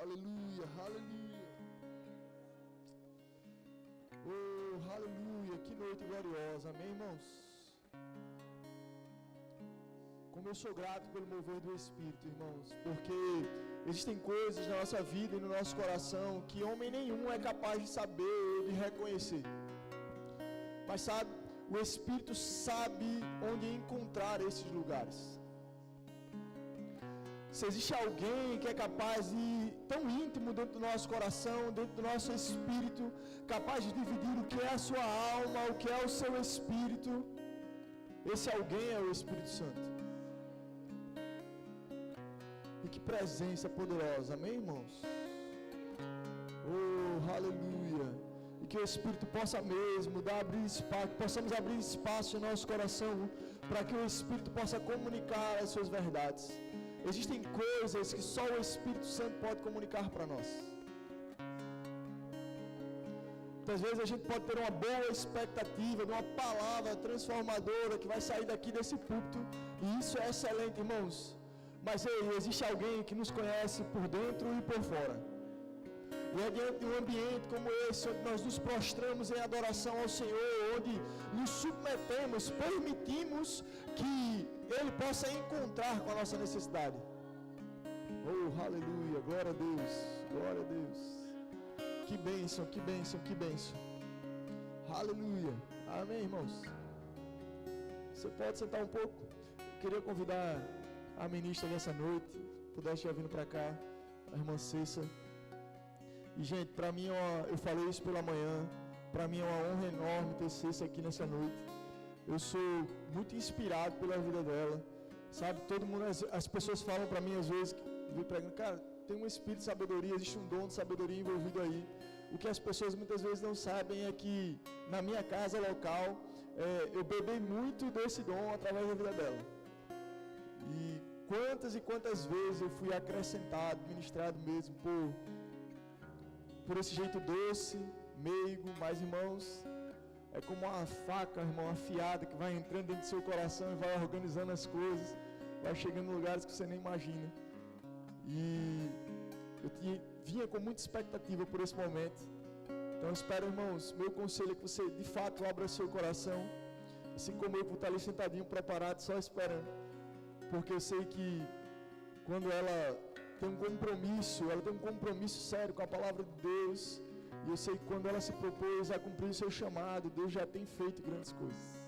aleluia, aleluia. Oh, aleluia, que noite gloriosa, amém, irmãos? Como eu sou grato pelo mover do Espírito, irmãos, porque existem coisas na nossa vida e no nosso coração que homem nenhum é capaz de saber ou de reconhecer. Mas sabe, o Espírito sabe onde encontrar esses lugares. Se existe alguém que é capaz de, tão íntimo dentro do nosso coração, dentro do nosso espírito, capaz de dividir o que é a sua alma, o que é o seu espírito, esse alguém é o Espírito Santo. E que presença poderosa, amém, irmãos? Oh, aleluia. E que o Espírito possa mesmo abrir espaço, possamos abrir espaço em nosso coração, para que o Espírito possa comunicar as suas verdades. Existem coisas que só o Espírito Santo pode comunicar para nós. Muitas vezes a gente pode ter uma boa expectativa de uma palavra transformadora que vai sair daqui desse púlpito, e isso é excelente, irmãos. Mas existe alguém que nos conhece por dentro e por fora. E é diante de um ambiente como esse, onde nós nos prostramos em adoração ao Senhor, onde nos submetemos, permitimos que Ele possa encontrar com a nossa necessidade. Oh, aleluia, glória a Deus, glória a Deus. Que bênção, que bênção, que bênção. Aleluia, amém, irmãos? Você pode sentar um pouco? Eu queria convidar a ministra dessa noite, pudesse já vindo para cá, a irmã Cessa. E gente, para mim, eu falei isso pela manhã, para mim é uma honra enorme ter Cessa aqui nessa noite. Eu sou muito inspirado pela vida dela, sabe? Todo mundo, as pessoas falam para mim às vezes, que vem pregando, cara, tem um espírito de sabedoria, existe um dom de sabedoria envolvido aí. O que as pessoas muitas vezes não sabem é que na minha casa local, eu bebi muito desse dom através da vida dela. E quantas vezes eu fui acrescentado, ministrado mesmo por esse jeito doce, meigo, mas irmãos, é como uma faca, irmão, afiada que vai entrando dentro do seu coração e vai organizando as coisas, vai chegando em lugares que você nem imagina. E eu vinha com muita expectativa por esse momento. Então espero, irmãos, meu conselho é que você de fato abra seu coração, assim como eu vou estar ali sentadinho, preparado, só esperando. Porque eu sei que quando ela tem um compromisso sério com a palavra de Deus, e eu sei que quando ela se propôs a cumprir o seu chamado, Deus já tem feito grandes coisas.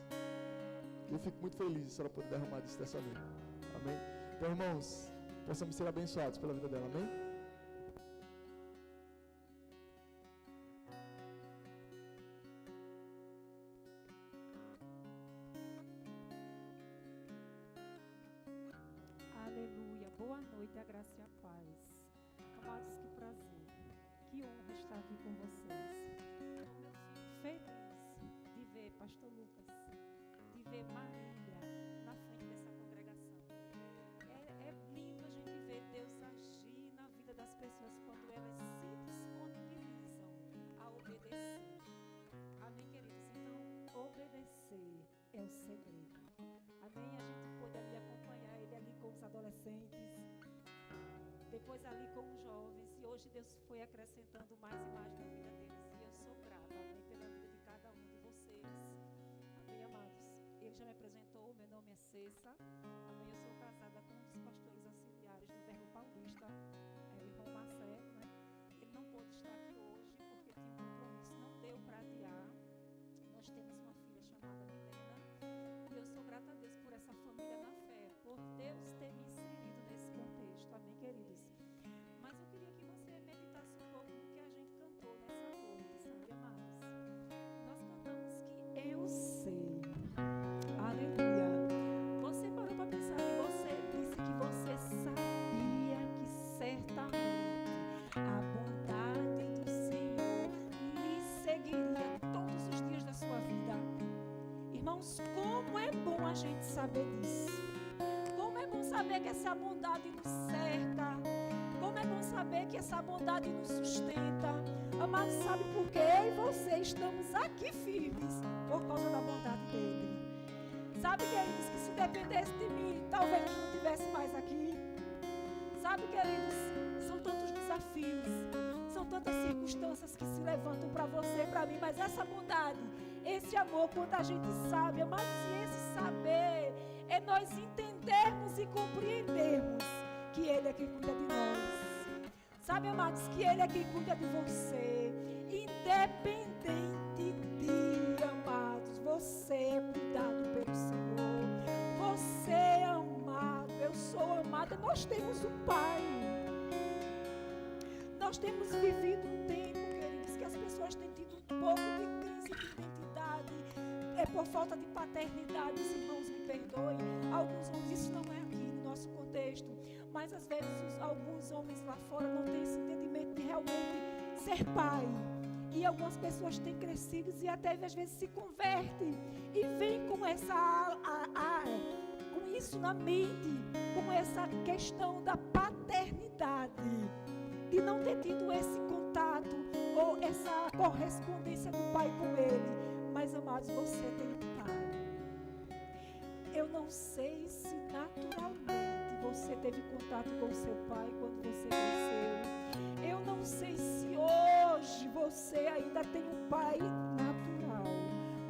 Eu fico muito feliz se ela puder derramar disso dessa noite. Amém? Então, irmãos, possamos ser abençoados pela vida dela. Amém? Aleluia. Boa noite, a graça e a paz. Amados, que prazer. Que honra estar aqui com vocês. Eu fico feliz de ver Pastor Lucas, de ver Marília na frente dessa congregação. É lindo a gente ver Deus agir na vida das pessoas quando elas se disponibilizam a obedecer. Amém, queridos? Então, obedecer é o segredo. Amém? A gente pôde ali acompanhar ele ali com os adolescentes, depois ali com os jovens, e hoje Deus foi acrescentando mais e mais na vida deles, e eu sou grata, amém, pela vida de cada um de vocês. Amém, amados? Ele já me apresentou, meu nome é Cessa, amém, eu sou casada com um dos pastores auxiliares do Verbo Paulista, o irmão Marcelo, né? Ele não pôde estar aqui hoje, porque tinha um compromisso, não deu para adiar. Nós temos uma filha chamada Milena, e eu sou grata a Deus por essa família na fé, por Deus ter me inserido nesse contexto, amém, queridos? Mas eu queria que você meditasse um pouco no que a gente cantou nessa noite, sabe, amados? Nós cantamos que eu sei, aleluia. Você parou para pensar que você disse que você sabia que certamente a bondade do Senhor lhe seguiria todos os dias da sua vida. Irmãos, como é bom a gente saber disso. Como é bom saber que essa bondade nos cerca. Como é bom saber que essa bondade nos sustenta. Amados, sabe por quê? Eu e você estamos aqui firmes por causa da bondade dele. Sabe, queridos, que se dependesse de mim, talvez eu não estivesse mais aqui. Sabe, queridos, são tantos desafios circunstâncias que se levantam para você, para mim, mas essa bondade, esse amor, quando a gente sabe, amados, e esse saber é nós entendermos e compreendermos que Ele é quem cuida de nós. Sabe, amados, que Ele é quem cuida de você, independente de, amados, você é cuidado pelo Senhor, você é amado, eu sou amada, nós temos um Pai. Nós temos vivido um tempo, queridos, que as pessoas têm tido um pouco de crise de identidade, por falta de paternidade. Os irmãos me perdoem, alguns homens, isso não é aqui no nosso contexto, mas às vezes alguns homens lá fora não têm esse entendimento de realmente ser pai, e algumas pessoas têm crescido e até às vezes se convertem e vêm com essa com isso na mente, com essa questão da paternidade, de não ter tido esse contato ou essa correspondência do pai com ele. Mas, amados, você tem um pai. Eu não sei se naturalmente você teve contato com o seu pai quando você cresceu. Eu não sei se hoje você ainda tem um pai natural,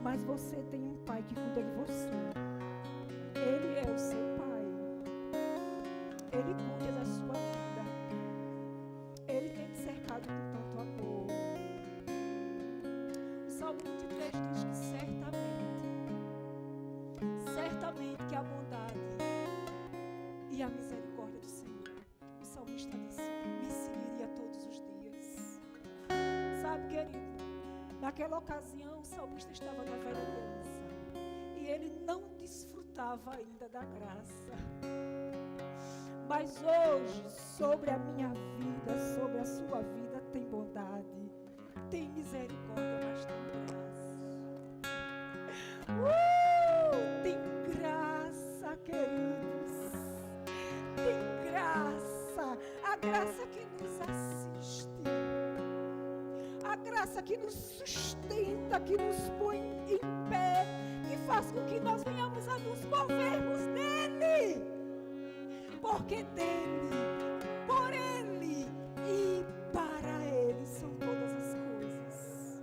mas você tem um pai que cuida de você. Ele é o seu pai. Ele cuida da sua vida. Ele tem te cercado de tanto amor. O Salmo 23 diz que certamente que a bondade e a misericórdia do Senhor, o salmista disse, me seguiria todos os dias. Sabe, querido, naquela ocasião o salmista estava na velha aliança e ele não desfrutava ainda da graça. Mas hoje, sobre a minha vida, sobre a sua vida, tem bondade, tem misericórdia, mas tem graça. Tem graça, queridos. Tem graça. A graça que nos assiste. A graça que nos sustenta, que nos põe em pé, que faz com que nós venhamos a nos movermos nele. Porque dele, por ele e para ele são todas as coisas.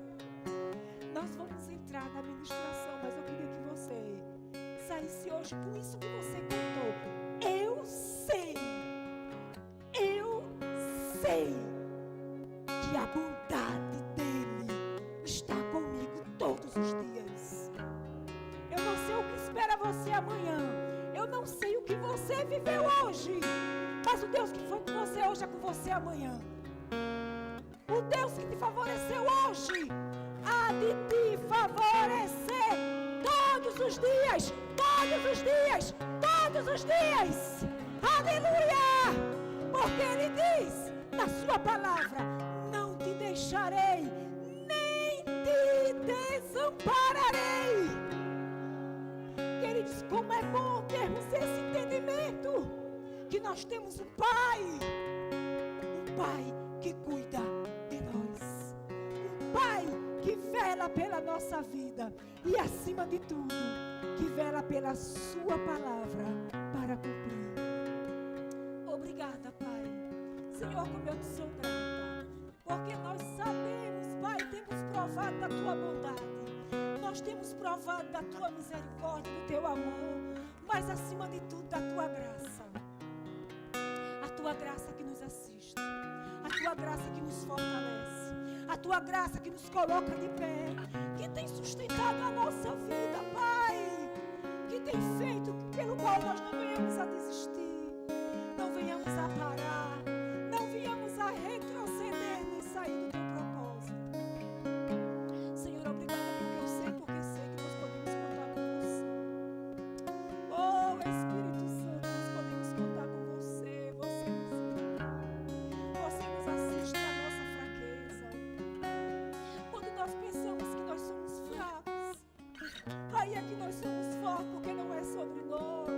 Nós vamos entrar na ministração, mas eu queria que você saísse hoje com isso que você cantou. Eu sei que a bondade dele está comigo todos os dias. Eu não sei o que espera você amanhã. Eu não sei o que você viveu hoje, mas o Deus que foi com você hoje é com você amanhã. O Deus que te favoreceu hoje há de te favorecer todos os dias, todos os dias, todos os dias. Aleluia! Porque Ele diz na sua palavra, não te deixarei, nem te desampararei. Queridos, como é bom termos esse entendimento, que nós temos um Pai que cuida de nós, um Pai que vela pela nossa vida e, acima de tudo, que vela pela sua palavra para cumprir. Obrigada, Pai. Senhor, como eu te sou grata, porque nós sabemos, Pai, temos provado da tua bondade. Nós temos provado da tua misericórdia, do teu amor, mas acima de tudo da tua graça. A tua graça que nos assiste, a tua graça que nos fortalece, a tua graça que nos coloca de pé, que tem sustentado a nossa vida, Pai, que tem feito pelo qual nós não venhamos a desistir, não venhamos a parar, não venhamos a retroceder nem sair do teu propósito. Senhor, obrigada porque sei que nós podemos contar com você. Oh, Espírito Santo, nós podemos contar com você. Você nos assiste na nossa fraqueza. Quando nós pensamos que nós somos fracos, aí é que nós somos fortes, porque não é sobre nós.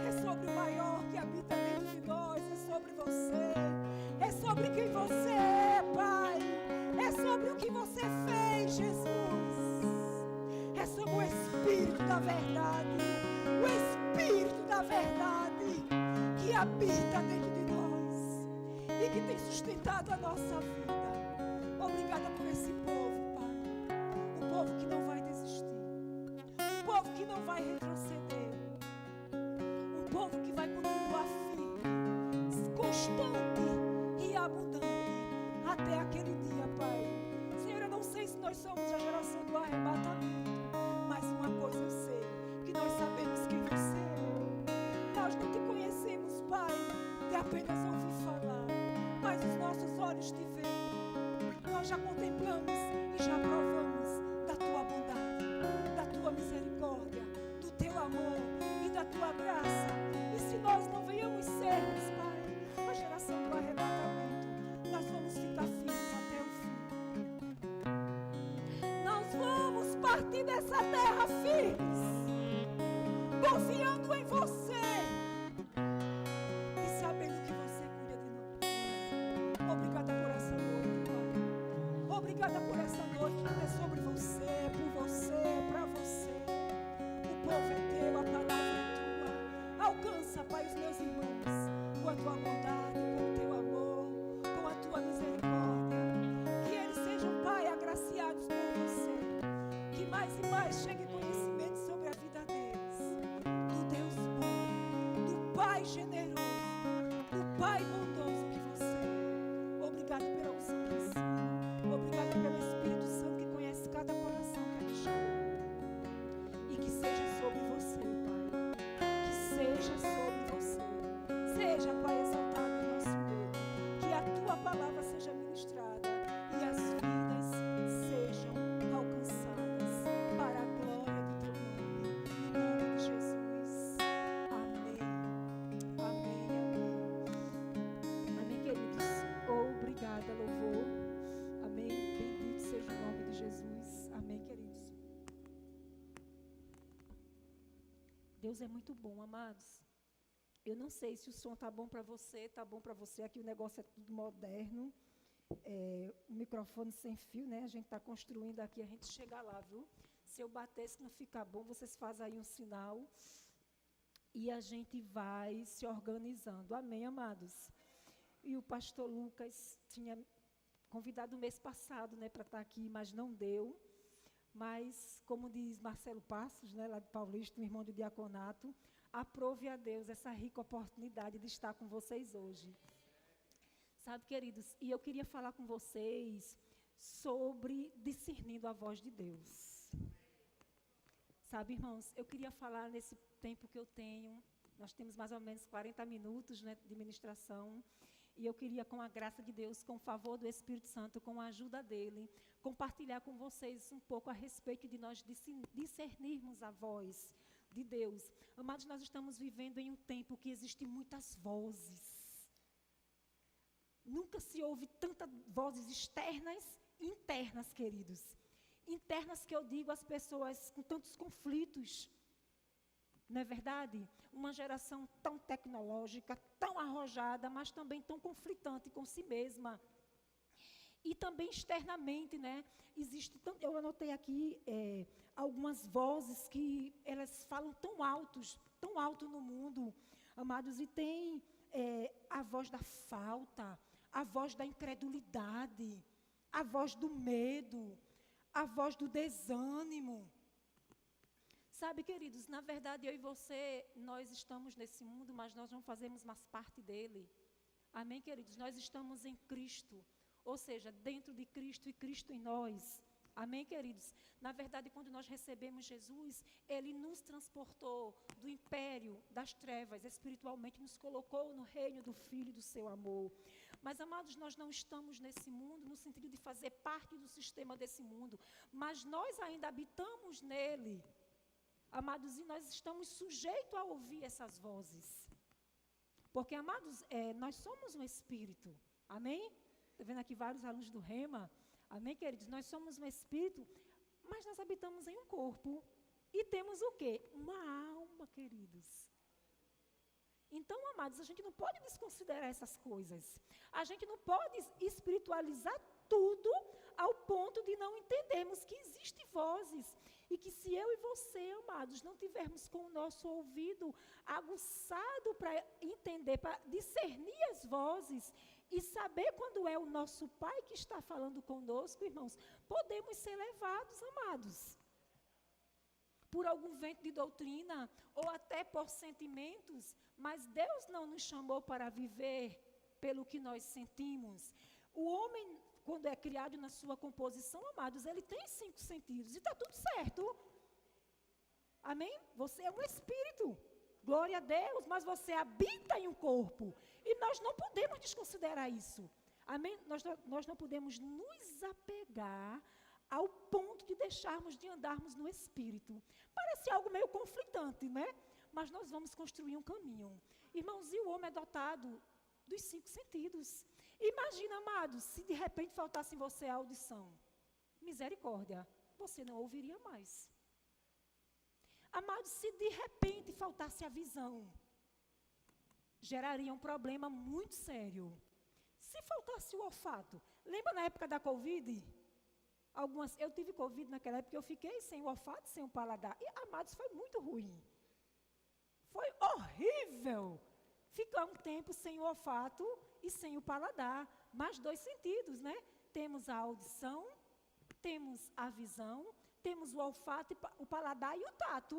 É sobre o maior que habita dentro de nós. É sobre você. É sobre quem você é, Pai. É sobre o que você fez, Jesus. É sobre o Espírito da verdade. O Espírito da verdade que habita dentro de nós e que tem sustentado a nossa vida. Obrigada por esse povo, Pai. Um povo que não vai desistir. Um povo que não vai retroceder. Um povo que vai continuar firme, constante e abundante até aquele dia, Pai. Senhor, eu não sei se nós somos a geração do arrebatamento, mas uma coisa eu sei, que nós sabemos quem você é. Nós não te conhecemos, Pai, de apenas ouvir falar, mas os nossos olhos te veem. Nós já contemplamos e já provamos da tua bondade, da tua misericórdia, do teu amor e da tua graça. E se nós não venhamos sermos, Pai, a geração do arrebatamento, nós vamos ficar firmes até o fim. Nós vamos partir dessa terra firmes, confiando em você e sabendo que você cuida de nós. Obrigada por essa noite, Pai. Obrigada por essa noite que é sobre você, por você, para você. O povo é teu, a palavra é tua. Alcança, Pai, os meus irmãos com a tua bondade, com o teu amor, com a tua misericórdia. Que eles sejam, Pai, agraciados por você. Que mais e mais chegue conhecimento sobre a vida deles, do Deus bom, do Pai generoso, do Pai bondoso que você é. Obrigada pela unção do ensino. Obrigada pelo Espírito Santo que conhece cada coração que aqui chama. E que seja sobre você, Pai. Que seja sobre você. Seja, Pai, exaltado em nosso meio. Que a tua palavra seja ministrada e as vidas sejam alcançadas para a glória do teu nome. Em nome de Jesus. Amém. Amém, amém. Amém, queridos. Obrigada, louvor. Amém. Bendito seja o nome de Jesus. Amém, queridos. Deus é muito bom, amados. Eu não sei se o som está bom para você, está bom para você. Aqui o negócio é tudo moderno. O microfone sem fio, né? A gente está construindo aqui, a gente chega lá, viu? Se eu bater, se não ficar bom, vocês fazem aí um sinal. E a gente vai se organizando. Amém, amados? E o pastor Lucas tinha convidado o mês passado, né, para estar aqui, mas não deu. Mas, como diz Marcelo Passos, né, lá de Paulista, um irmão do diaconato, aprove a Deus essa rica oportunidade de estar com vocês hoje. Sabe, queridos, e eu queria falar com vocês sobre discernindo a voz de Deus. Sabe, irmãos, eu queria falar nesse tempo que eu tenho, nós temos mais ou menos 40 minutos, né, de ministração, e eu queria, com a graça de Deus, com o favor do Espírito Santo, com a ajuda dele, compartilhar com vocês um pouco a respeito de nós discernirmos a voz de Deus. Amados, nós estamos vivendo em um tempo que existem muitas vozes. Nunca se ouve tantas vozes externas e internas, queridos. Internas que eu digo às pessoas com tantos conflitos. Não é verdade? Uma geração tão tecnológica, tão arrojada, mas também tão conflitante com si mesma. E também externamente, né? Eu anotei aqui algumas vozes que elas falam tão alto no mundo, amados, e tem a voz da falta, a voz da incredulidade, a voz do medo, a voz do desânimo. Sabe, queridos, na verdade, eu e você, nós estamos nesse mundo, mas nós não fazemos mais parte dele. Amém, queridos? Nós estamos em Cristo, ou seja, dentro de Cristo e Cristo em nós. Amém, queridos? Na verdade, quando nós recebemos Jesus, Ele nos transportou do império das trevas, espiritualmente nos colocou no reino do Filho e do seu amor. Mas, amados, nós não estamos nesse mundo no sentido de fazer parte do sistema desse mundo, mas nós ainda habitamos nele. Amados, e nós estamos sujeitos a ouvir essas vozes. Porque, amados, nós somos um espírito. Amém? Estou vendo aqui vários alunos do Rema. Amém, queridos? Nós somos um espírito, mas nós habitamos em um corpo. E temos o quê? Uma alma, queridos. Então, amados, a gente não pode desconsiderar essas coisas. A gente não pode espiritualizar tudo ao ponto de não entendermos que existem vozes. E que se eu e você, amados, não tivermos com o nosso ouvido aguçado para entender, para discernir as vozes, e saber quando é o nosso Pai que está falando conosco, irmãos, podemos ser levados, amados, por algum vento de doutrina, ou até por sentimentos, mas Deus não nos chamou para viver pelo que nós sentimos. O homem, quando é criado na sua composição, amados, ele tem 5 sentidos, e está tudo certo. Amém? Você é um espírito, glória a Deus, mas você habita em um corpo, e nós não podemos desconsiderar isso. Amém? Nós não podemos nos apegar ao ponto de deixarmos de andarmos no Espírito. Parece algo meio conflitante, né? Mas nós vamos construir um caminho. Irmãos, e o homem é dotado dos 5 sentidos. Imagina, amados, se de repente faltasse em você a audição. Misericórdia, você não ouviria mais. Amados, se de repente faltasse a visão, geraria um problema muito sério. Se faltasse o olfato, lembra na época da Covid? Eu tive Covid naquela época, eu fiquei sem o olfato, sem o paladar. E, amados, foi muito ruim. Foi horrível. Ficar um tempo sem o olfato e sem o paladar. Mas 2 sentidos, né? Temos a audição, temos a visão, temos o olfato, o paladar e o tato.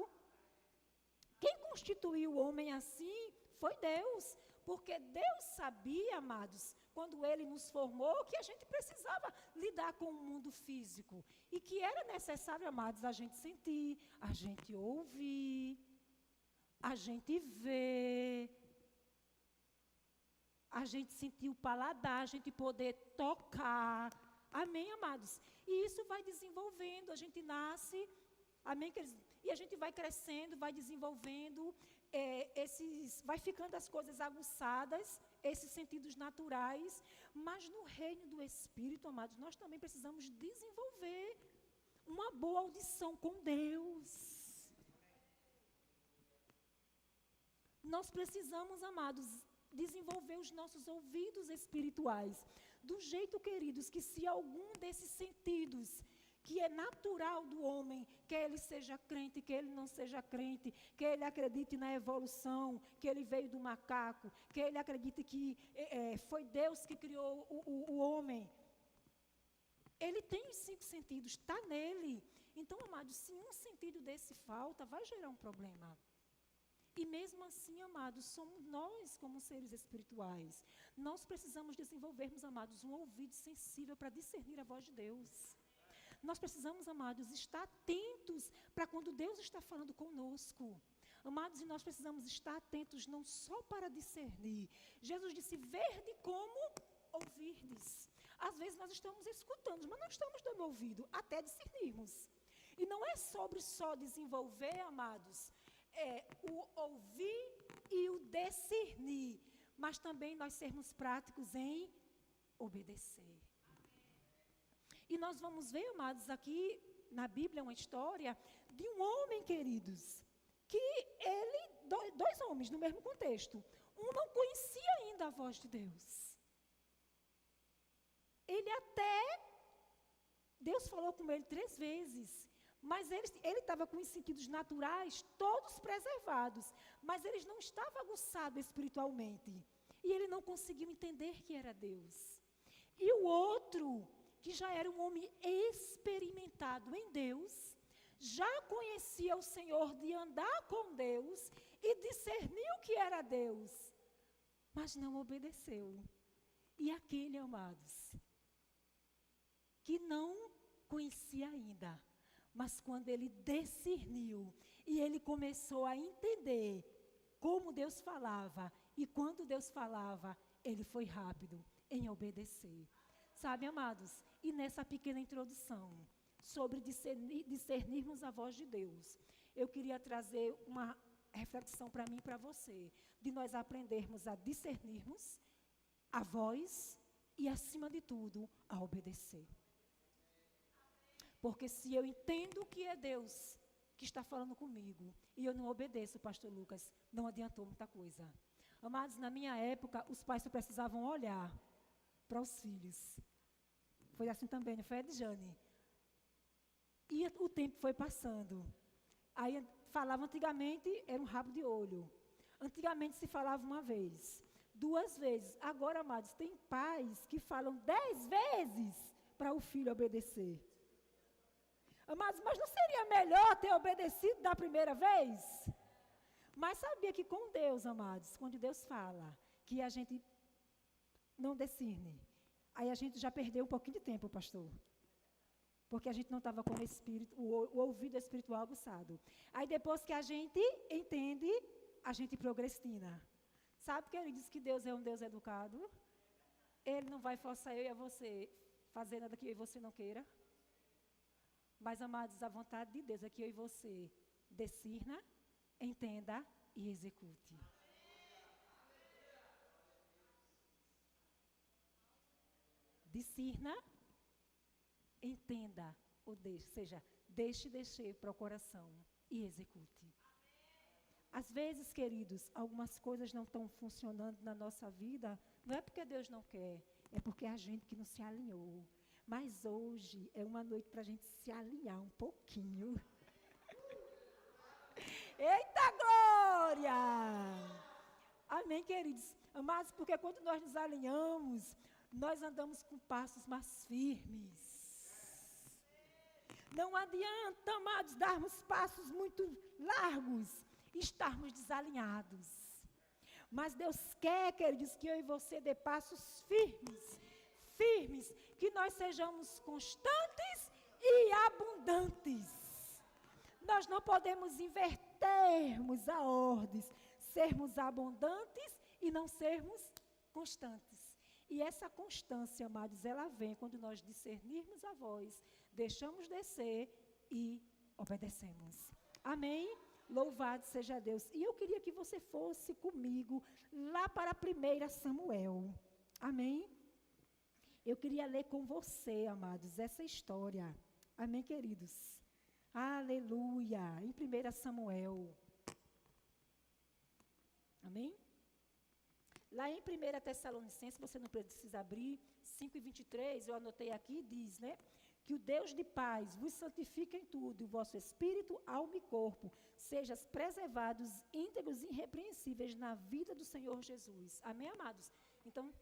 Quem constituiu o homem assim foi Deus. Porque Deus sabia, amados, quando Ele nos formou, que a gente precisava lidar com o mundo físico. E que era necessário, amados, a gente sentir, a gente ouvir, a gente ver, a gente sentir o paladar, a gente poder tocar. Amém, amados? E isso vai desenvolvendo, a gente nasce, amém? E a gente vai crescendo, vai desenvolvendo, vai ficando as coisas aguçadas, esses sentidos naturais, mas no reino do Espírito, amados, nós também precisamos desenvolver uma boa audição com Deus. Nós precisamos, amados, desenvolver os nossos ouvidos espirituais, do jeito, queridos, que se algum desses sentidos que é natural do homem, que ele seja crente, que ele não seja crente, que ele acredite na evolução, que ele veio do macaco, que ele acredite que foi Deus que criou o homem. Ele tem os 5 sentidos, está nele. Então, amados, se um sentido desse falta, vai gerar um problema. E mesmo assim, amados, somos nós como seres espirituais. Nós precisamos desenvolvermos, amados, um ouvido sensível para discernir a voz de Deus. Nós precisamos, amados, estar atentos para quando Deus está falando conosco. Amados, e nós precisamos estar atentos não só para discernir. Jesus disse, verde como ouvirdes. Às vezes nós estamos escutando, mas não estamos dando ouvido, até discernirmos. E não é sobre só desenvolver, amados, o ouvir e o discernir, mas também nós sermos práticos em obedecer. E nós vamos ver, amados, aqui na Bíblia uma história de um homem, queridos, que ele, 2 homens no mesmo contexto, um não conhecia ainda a voz de Deus. Deus falou com ele 3 vezes, mas ele estava com os sentidos naturais todos preservados, mas ele não estava aguçado espiritualmente, e ele não conseguiu entender que era Deus. E o outro, que já era um homem experimentado em Deus, já conhecia o Senhor de andar com Deus e discerniu que era Deus, mas não obedeceu. E aquele, amados, que não conhecia ainda, mas quando ele discerniu e ele começou a entender como Deus falava e quando Deus falava, ele foi rápido em obedecer. Sabe, amados, e nessa pequena introdução sobre discernirmos a voz de Deus, eu queria trazer uma reflexão para mim e para você, de nós aprendermos a discernirmos a voz e, acima de tudo, a obedecer. Porque se eu entendo que é Deus que está falando comigo e eu não obedeço, pastor Lucas, não adiantou muita coisa. Amados, na minha época, os pais só precisavam olhar para os filhos. Foi assim também, não foi, Edjane? E o tempo foi passando. Aí falava antigamente, era um rabo de olho. Antigamente se falava uma vez. 2 vezes. Agora, amados, tem pais que falam 10 vezes para o filho obedecer. Amados, mas não seria melhor ter obedecido da primeira vez? Mas sabia que com Deus, amados, quando Deus fala que a gente não discerne, aí a gente já perdeu um pouquinho de tempo, pastor. Porque a gente não estava com o espírito, o ouvido espiritual aguçado. Aí depois que a gente entende, a gente progrestina. Sabe que ele diz que Deus é um Deus educado? Ele não vai forçar eu e a você fazer nada que eu e você não queira. Mas, amados, a vontade de Deus é que eu e você discirna, entenda e execute. Discirna, entenda, ou seja, deixe para o coração e execute. Às vezes, queridos, algumas coisas não estão funcionando na nossa vida, não é porque Deus não quer, é porque é a gente que não se alinhou. Mas hoje é uma noite para a gente se alinhar um pouquinho. Eita glória! Amém, queridos? Amados, porque quando nós nos alinhamos, nós andamos com passos mais firmes. Não adianta, amados, darmos passos muito largos e estarmos desalinhados. Mas Deus quer, queridos, que eu e você dê passos firmes, que nós sejamos constantes e abundantes. Nós não podemos invertermos a ordem, sermos abundantes e não sermos constantes. E essa constância, amados, ela vem quando nós discernirmos a voz, deixamos descer e obedecemos. Amém? Louvado seja Deus. E eu queria que você fosse comigo lá para 1 Samuel. Amém? Eu queria ler com você, amados, essa história. Amém, queridos? Aleluia! Em 1 Samuel. Amém? Lá em 1 Tessalonicenses, você não precisa abrir, 5:23, eu anotei aqui, diz, né? Que o Deus de paz vos santifique em tudo, o vosso espírito, alma e corpo, sejam preservados, íntegros e irrepreensíveis na vida do Senhor Jesus. Amém, amados? Então,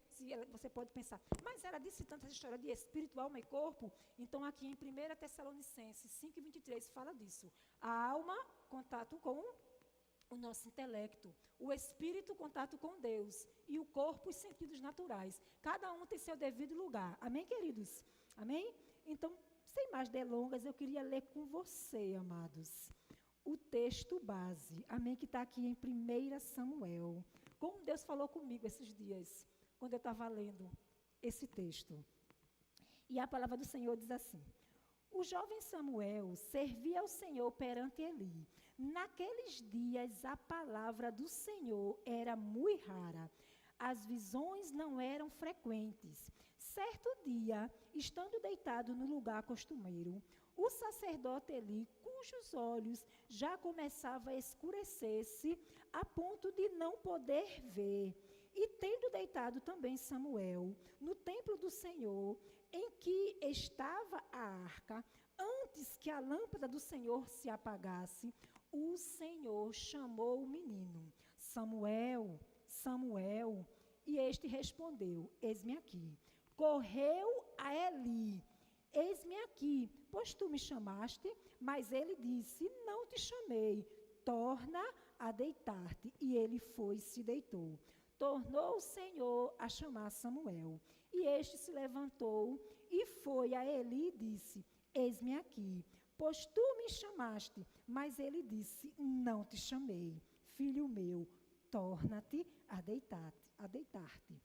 você pode pensar, mas ela disse tanta história de espírito, alma e corpo? Então, aqui em 1 Tessalonicenses 5:23 fala disso. A alma, contato com o nosso intelecto, o espírito, contato com Deus, e o corpo, os sentidos naturais. Cada um tem seu devido lugar. Amém, queridos? Amém? Então, sem mais delongas, eu queria ler com você, amados, o texto base, amém, que está aqui em 1 Samuel. Como Deus falou comigo esses dias, quando eu estava lendo esse texto. E a palavra do Senhor diz assim: o jovem Samuel servia ao Senhor perante Eli. Naqueles dias, a palavra do Senhor era muito rara. As visões não eram frequentes. Certo dia, estando deitado no lugar costumeiro, o sacerdote Eli, cujos olhos já começavam a escurecer-se a ponto de não poder ver, e tendo deitado também Samuel no templo do Senhor, em que estava a arca, antes que a lâmpada do Senhor se apagasse, o Senhor chamou o menino: Samuel, Samuel. E este respondeu: eis-me aqui. Correu a Eli: eis-me aqui, pois tu me chamaste. Mas ele disse: não te chamei, torna a deitar-te. E ele foi e se deitou. Tornou o Senhor a chamar Samuel. E este se levantou e foi a Eli e disse: eis-me aqui, pois tu me chamaste. Mas ele disse: não te chamei, filho meu, torna-te a deitar-te.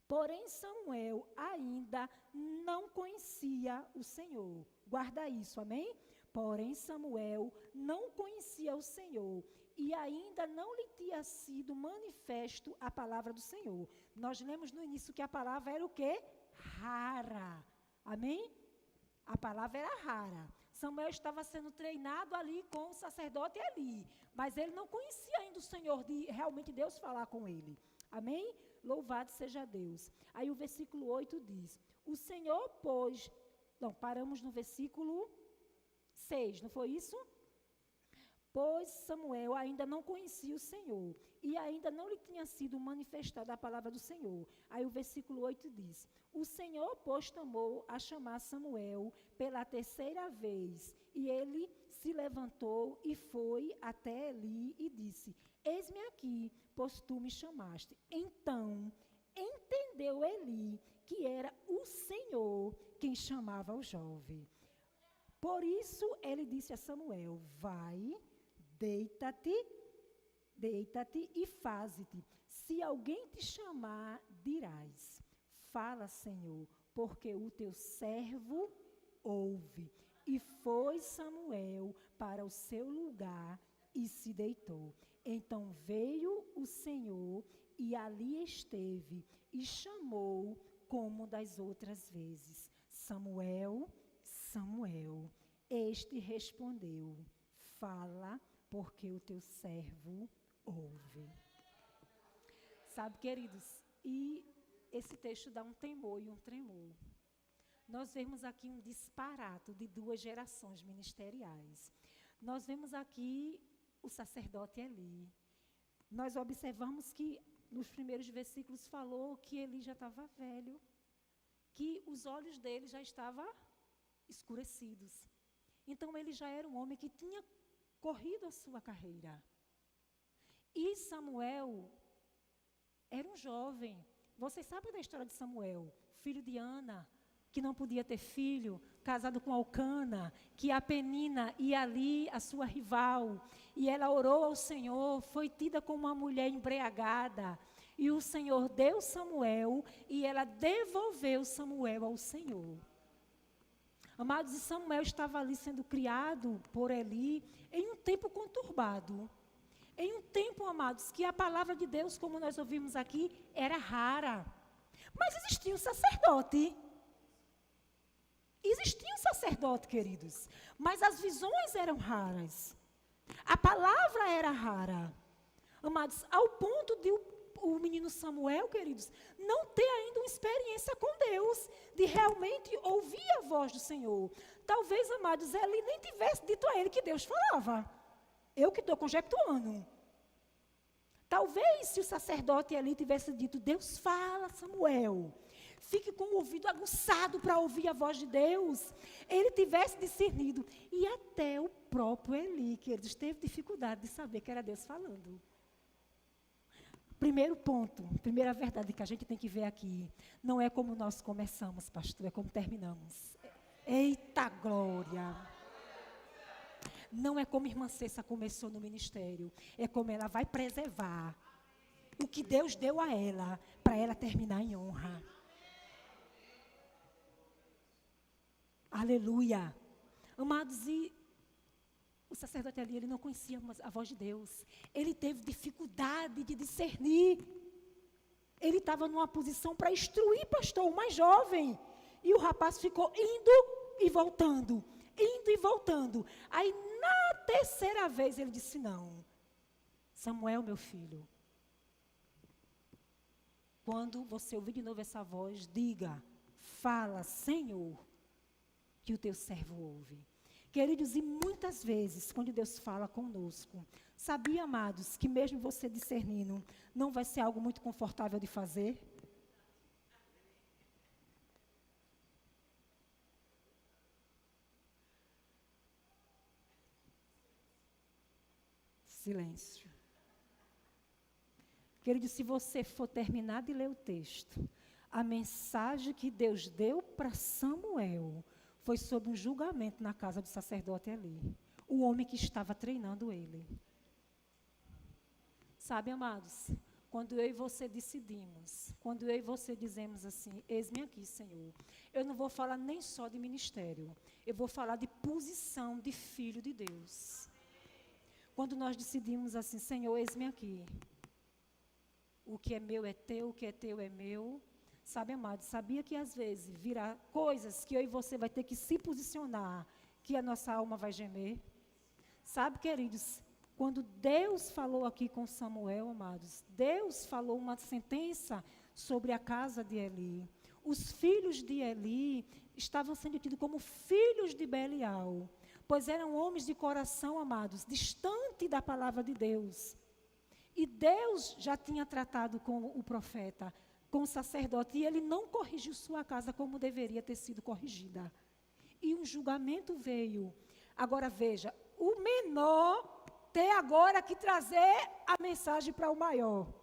Porém, Samuel ainda não conhecia o Senhor. Guarda isso, amém? Porém, Samuel não conhecia o Senhor, e ainda não lhe tinha sido manifesto a palavra do Senhor. Nós lemos no início que a palavra era o quê? Rara. Amém? A palavra era rara. Samuel estava sendo treinado ali com o sacerdote Eli, mas ele não conhecia ainda o Senhor, de realmente Deus falar com ele. Amém? Louvado seja Deus. Aí o versículo 8 diz: o Senhor pôs... Não, paramos no versículo 6, não foi isso? pois Samuel ainda não conhecia o Senhor, e ainda não lhe tinha sido manifestada a palavra do Senhor. Aí o versículo 8 diz: o Senhor, pois, tomou a chamar Samuel pela terceira vez, e ele se levantou e foi até Eli e disse: eis-me aqui, pois tu me chamaste. Então entendeu Eli que era o Senhor quem chamava o jovem. Por isso ele disse a Samuel: vai, deita-te e faze-te. Se alguém te chamar, dirás: fala, Senhor, porque o teu servo ouve. E foi Samuel para o seu lugar e se deitou. Então veio o Senhor e ali esteve e chamou como das outras vezes: Samuel, Samuel. Este respondeu: fala, porque o teu servo ouve. Sabe, queridos, e esse texto dá um temor e um tremor. Nós vemos aqui um disparate de duas gerações ministeriais. Nós vemos aqui o sacerdote Eli. Nós observamos que nos primeiros versículos falou que Eli já estava velho, que os olhos dele já estavam escurecidos. Então ele já era um homem que tinha corrido a sua carreira. E Samuel era um jovem. Vocês sabem da história de Samuel, filho de Ana, que não podia ter filho, casado com Elcana, que a Penina ia ali, a sua rival, e ela orou ao Senhor, foi tida como uma mulher embriagada, e o Senhor deu Samuel, e ela devolveu Samuel ao Senhor. Amados, e Samuel estava ali sendo criado por Eli em um tempo conturbado. Em um tempo, amados, que a palavra de Deus, como nós ouvimos aqui, era rara. Mas existia um sacerdote. Existia um sacerdote, queridos. Mas as visões eram raras. A palavra era rara. Amados, ao ponto de o menino Samuel, queridos, não ter ainda uma experiência com Deus, de realmente ouvir a voz do Senhor. Talvez, amados, Eli nem tivesse dito a ele que Deus falava. Eu que estou conjecturando. Talvez, se o sacerdote Eli tivesse dito: Deus fala, Samuel, fique com o ouvido aguçado para ouvir a voz de Deus, ele tivesse discernido. E até o próprio Eli, que ele teve dificuldade de saber que era Deus falando. Primeiro ponto, primeira verdade que a gente tem que ver aqui, não é como nós começamos, pastor, é como terminamos. Eita glória! Não é como a irmã Cessa começou no ministério, é como ela vai preservar o que Deus deu a ela, para ela terminar em honra. Aleluia! Amados, e o sacerdote ali, ele não conhecia a voz de Deus. Ele teve dificuldade de discernir. Ele estava numa posição para instruir, pastor, o mais jovem. E o rapaz ficou indo e voltando. Indo e voltando. Aí, na terceira vez, ele disse: não. Samuel, meu filho, quando você ouvir de novo essa voz, diga: fala, Senhor, que o teu servo ouve. Queridos, e muitas vezes, quando Deus fala conosco, sabia, amados, que mesmo você discernindo, não vai ser algo muito confortável de fazer? Silêncio. Queridos, se você for terminar de ler o texto, a mensagem que Deus deu para Samuel foi sobre um julgamento na casa do sacerdote Eli, o homem que estava treinando ele. Sabe, amados, quando eu e você decidimos, quando eu e você dizemos assim: eis-me aqui, Senhor, eu não vou falar nem só de ministério, eu vou falar de posição de filho de Deus. Quando nós decidimos assim: Senhor, eis-me aqui, o que é meu é teu, o que é teu é meu. Sabe, amado, sabia que às vezes virá coisas que eu e você vai ter que se posicionar, que a nossa alma vai gemer? Sabe, queridos, quando Deus falou aqui com Samuel, amados, Deus falou uma sentença sobre a casa de Eli. Os filhos de Eli estavam sendo tidos como filhos de Belial, pois eram homens de coração, amados, distante da palavra de Deus. E Deus já tinha tratado com o profeta, com o sacerdote, e ele não corrigiu sua casa como deveria ter sido corrigida. E um julgamento veio. Agora veja, o menor tem agora que trazer a mensagem para o maior.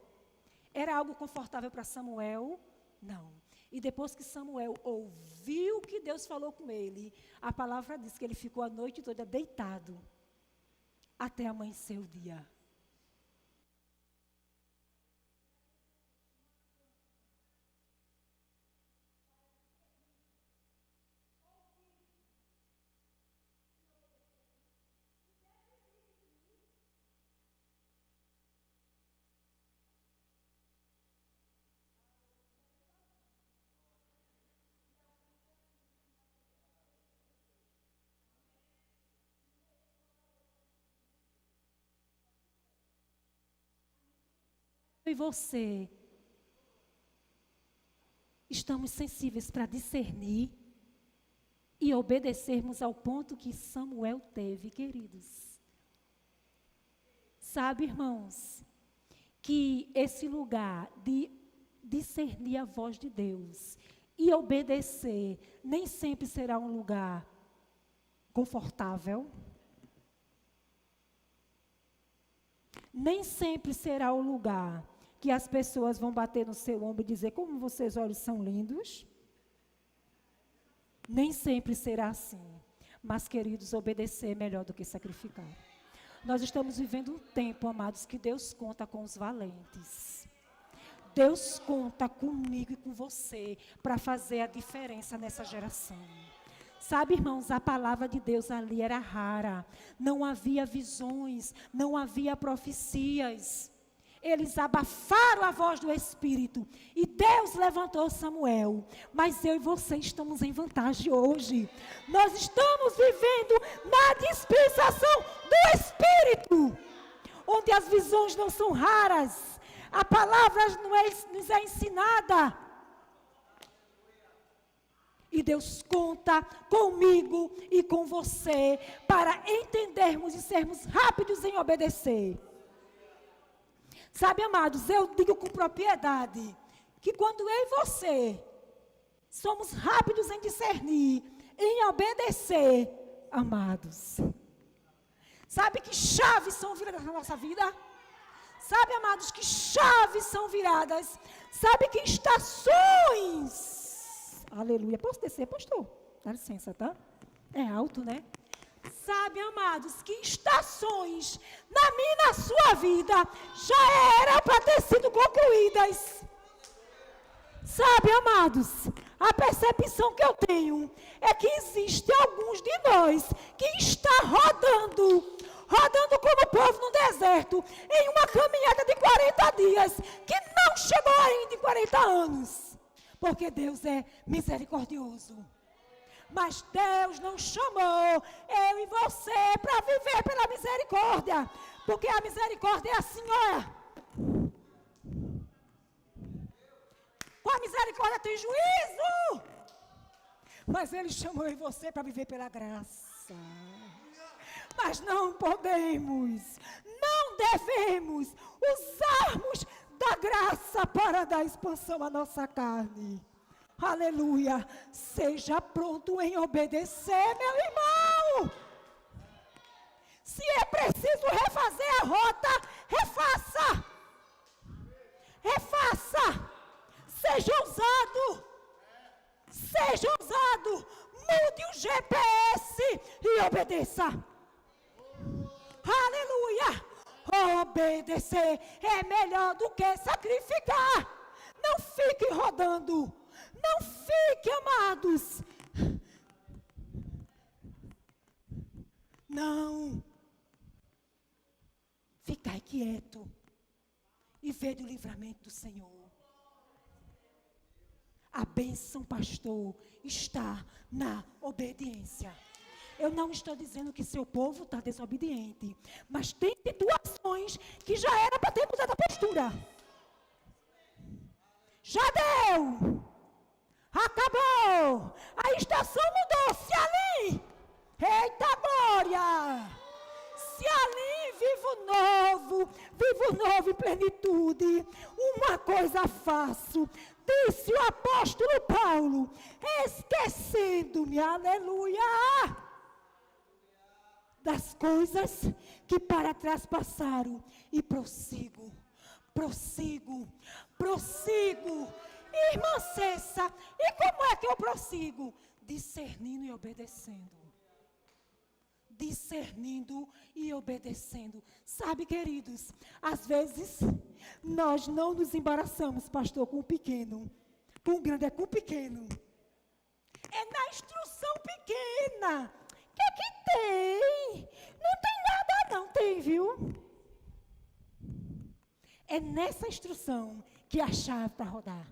Era algo confortável para Samuel? Não. E depois que Samuel ouviu que Deus falou com ele, a palavra diz que ele ficou a noite toda deitado, até amanhecer o dia. E você, estamos sensíveis para discernir e obedecermos ao ponto que Samuel teve, queridos. Sabe, irmãos, que esse lugar de discernir a voz de Deus e obedecer nem sempre será um lugar confortável. Nem sempre será o lugar que as pessoas vão bater no seu ombro e dizer, como vocês olhos são lindos. Nem sempre será assim. Mas, queridos, obedecer é melhor do que sacrificar. Nós estamos vivendo um tempo, amados, que Deus conta com os valentes. Deus conta comigo e com você para fazer a diferença nessa geração. Sabe, irmãos, a palavra de Deus ali era rara. Não havia visões, não havia profecias. Eles abafaram a voz do Espírito. E Deus levantou Samuel. Mas eu e você estamos em vantagem hoje. Nós estamos vivendo na dispensação do Espírito. Onde as visões não são raras. A palavra nos é ensinada. E Deus conta comigo e com você para entendermos e sermos rápidos em obedecer. Sabe, amados, eu digo com propriedade que quando eu e você somos rápidos em discernir, em obedecer, amados. Sabe que chaves são viradas na nossa vida? Sabe, amados, que chaves são viradas? Sabe que estações... Aleluia. Posso descer, pastor? Dá licença, tá? É alto, né? Sabe, amados, que estações na minha e na sua vida já eram para ter sido concluídas. Sabe, amados, a percepção que eu tenho é que existe alguns de nós que está rodando como o povo no deserto, em uma caminhada de 40 dias, que não chegou ainda em 40 anos. Porque Deus é misericordioso. Mas Deus não chamou eu e você para viver pela misericórdia. Porque a misericórdia é assim, olha. Com a misericórdia tem juízo. Mas Ele chamou eu e você para viver pela graça. Mas não podemos, não devemos usarmos da graça para dar expansão à nossa carne. Aleluia. Seja pronto em obedecer, meu irmão. Se é preciso refazer a rota, refaça. Refaça. Seja ousado. Seja ousado. Mude o GPS e obedeça. Aleluia. Obedecer é melhor do que sacrificar. Não fique rodando. Não fique, amados. Não. Ficai quieto e vede o livramento do Senhor. A bênção, pastor, está na obediência. Eu não estou dizendo que seu povo está desobediente, mas tem situações que já era para ter mudado a postura. Já deu. Acabou. A estação mudou-se ali. Eita glória. Se ali vivo novo em plenitude, uma coisa faço, disse o apóstolo Paulo, esquecendo-me, aleluia, das coisas que para trás passaram e prossigo. Irmã Cessa, e como é que eu prossigo? Discernindo e obedecendo. Sabe, queridos, às vezes nós não nos embaraçamos, pastor, com o pequeno. Com o grande, é com o pequeno. É na instrução pequena. O que é que tem? Não tem nada não, tem, viu? É nessa instrução que é a chave para rodar.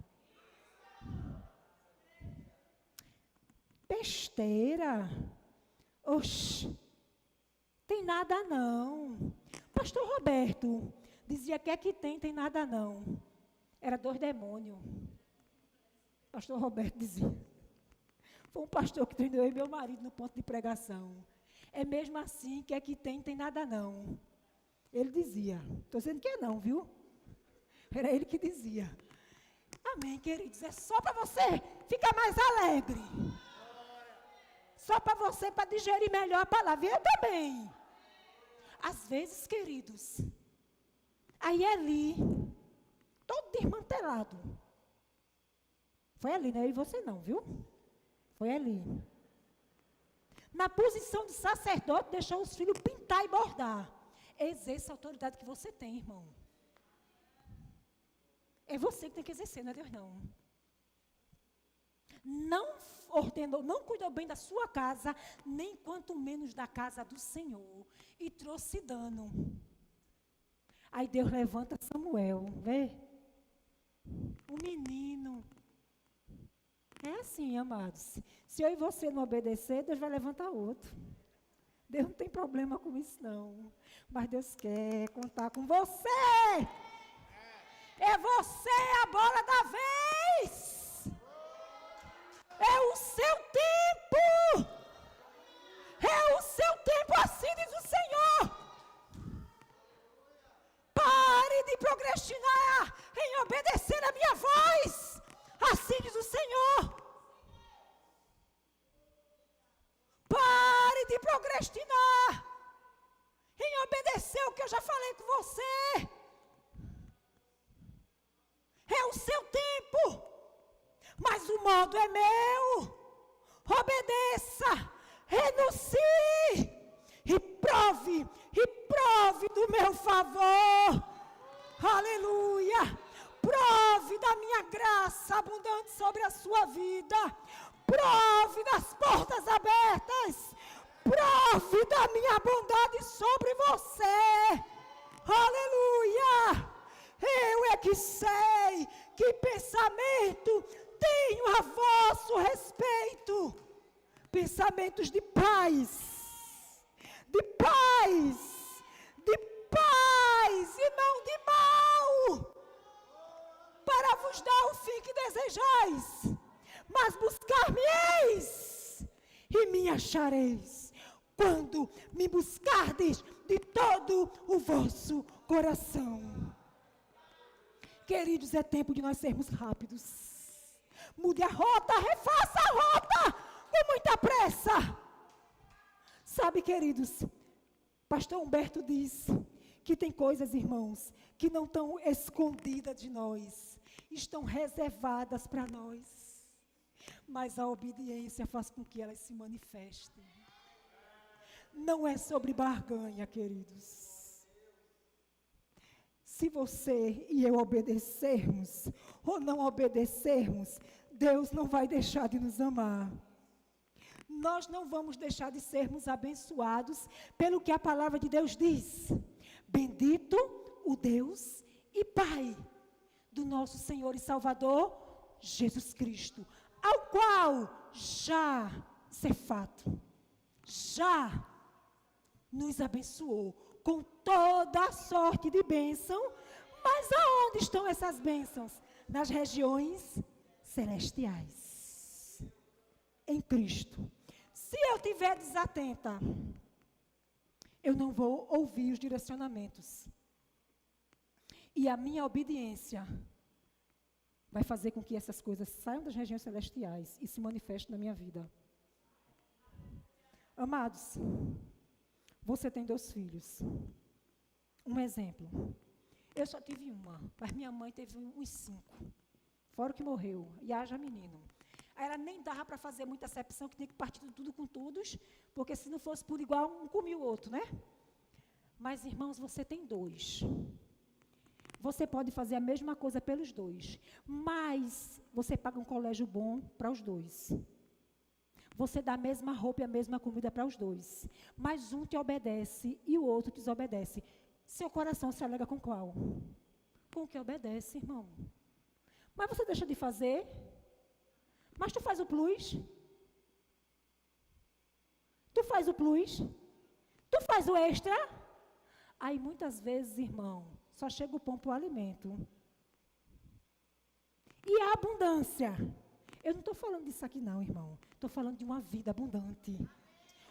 Besteira. Oxi. Tem nada não. Pastor Roberto dizia que é que tem nada não. Era 2 demônios. Pastor Roberto dizia. Foi um pastor que treinou eu e meu marido no ponto de pregação. É mesmo assim que é que tem nada não. Ele dizia. Estou dizendo que é não, viu? Era ele que dizia. Amém, queridos. É só para você ficar mais alegre. Só para você, para digerir melhor a palavra. E eu também. Às vezes, queridos, aí ali, todo desmantelado. Foi ali, não é? E você não, viu? Foi ali. Na posição de sacerdote, deixou os filhos pintar e bordar. Exerça a autoridade que você tem, irmão. É você que tem que exercer, não é Deus não. Não ordenou, não cuidou bem da sua casa, nem quanto menos da casa do Senhor. E trouxe dano. Aí Deus levanta Samuel, vê? O menino. É assim, amados. Se eu e você não obedecer, Deus vai levantar outro. Deus não tem problema com isso, não. Mas Deus quer contar com você. É você a bola da vez. É o seu tempo. É o seu tempo, assim diz o Senhor. Pare de procrastinar em obedecer a minha voz. Assim diz o Senhor. Pare de procrastinar em obedecer o que eu já falei com você. É o seu tempo, mas o modo é meu. Obedeça, renuncie e prove do meu favor. Aleluia. Prove da minha graça abundante sobre a sua vida. Prove das portas abertas. Prove da minha bondade sobre você. Aleluia. Eu é que sei que pensamento tenho a vosso respeito. Pensamentos de paz. De paz. De paz e não de mal. Para vos dar o fim que desejais. Mas buscar-me-eis e me achareis. Quando me buscardes de todo o vosso coração. Queridos, é tempo de nós sermos rápidos. Mude a rota, refaça a rota com muita pressa. Sabe, queridos, pastor Humberto diz que tem coisas, irmãos, que não estão escondidas de nós, estão reservadas para nós. Mas a obediência faz com que elas se manifestem. Não é sobre barganha, queridos. Se você e eu obedecermos ou não obedecermos, Deus não vai deixar de nos amar. Nós não vamos deixar de sermos abençoados pelo que a palavra de Deus diz. Bendito o Deus e Pai do nosso Senhor e Salvador, Jesus Cristo, ao qual já, isso é fato, já nos abençoou com toda a sorte de bênção. Mas aonde estão essas bênçãos? Nas regiões celestiais. Em Cristo. Se eu estiver desatenta, eu não vou ouvir os direcionamentos. E a minha obediência vai fazer com que essas coisas saiam das regiões celestiais e se manifestem na minha vida. Amados, você tem 2 filhos. Um exemplo. Eu só tive uma, mas minha mãe teve uns 5. Fora o que morreu. E haja menino. Aí ela nem dava para fazer muita acepção, que tinha que partir tudo com todos, porque se não fosse por igual, um comia o outro, né? Mas, irmãos, você tem 2. Você pode fazer a mesma coisa pelos 2, mas você paga um colégio bom para os 2. Você dá a mesma roupa e a mesma comida para os 2. Mas um te obedece e o outro te desobedece. Seu coração se alega com qual? Com o que obedece, irmão. Mas você deixa de fazer? Mas tu faz o plus? Tu faz o plus? Tu faz o extra? Aí muitas vezes, irmão, só chega o pão para o alimento. E a abundância? Eu não estou falando disso aqui não, irmão. Estou falando de uma vida abundante.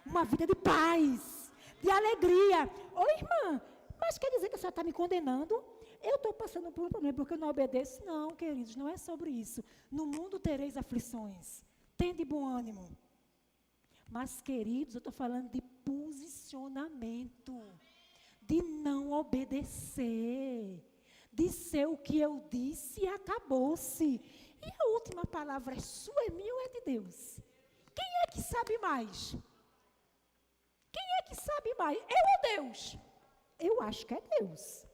Uma vida de paz, de alegria. Ô, irmã, mas quer dizer que a senhora está me condenando? Eu estou passando por um problema porque eu não obedeço? Não, queridos, não é sobre isso. No mundo tereis aflições. Tende bom ânimo. Mas, queridos, eu estou falando de posicionamento. De não obedecer. De ser o que eu disse e acabou-se. E a última palavra é sua, é minha ou é de Deus? Quem é que sabe mais? Quem é que sabe mais? Eu ou Deus? Eu acho que é Deus.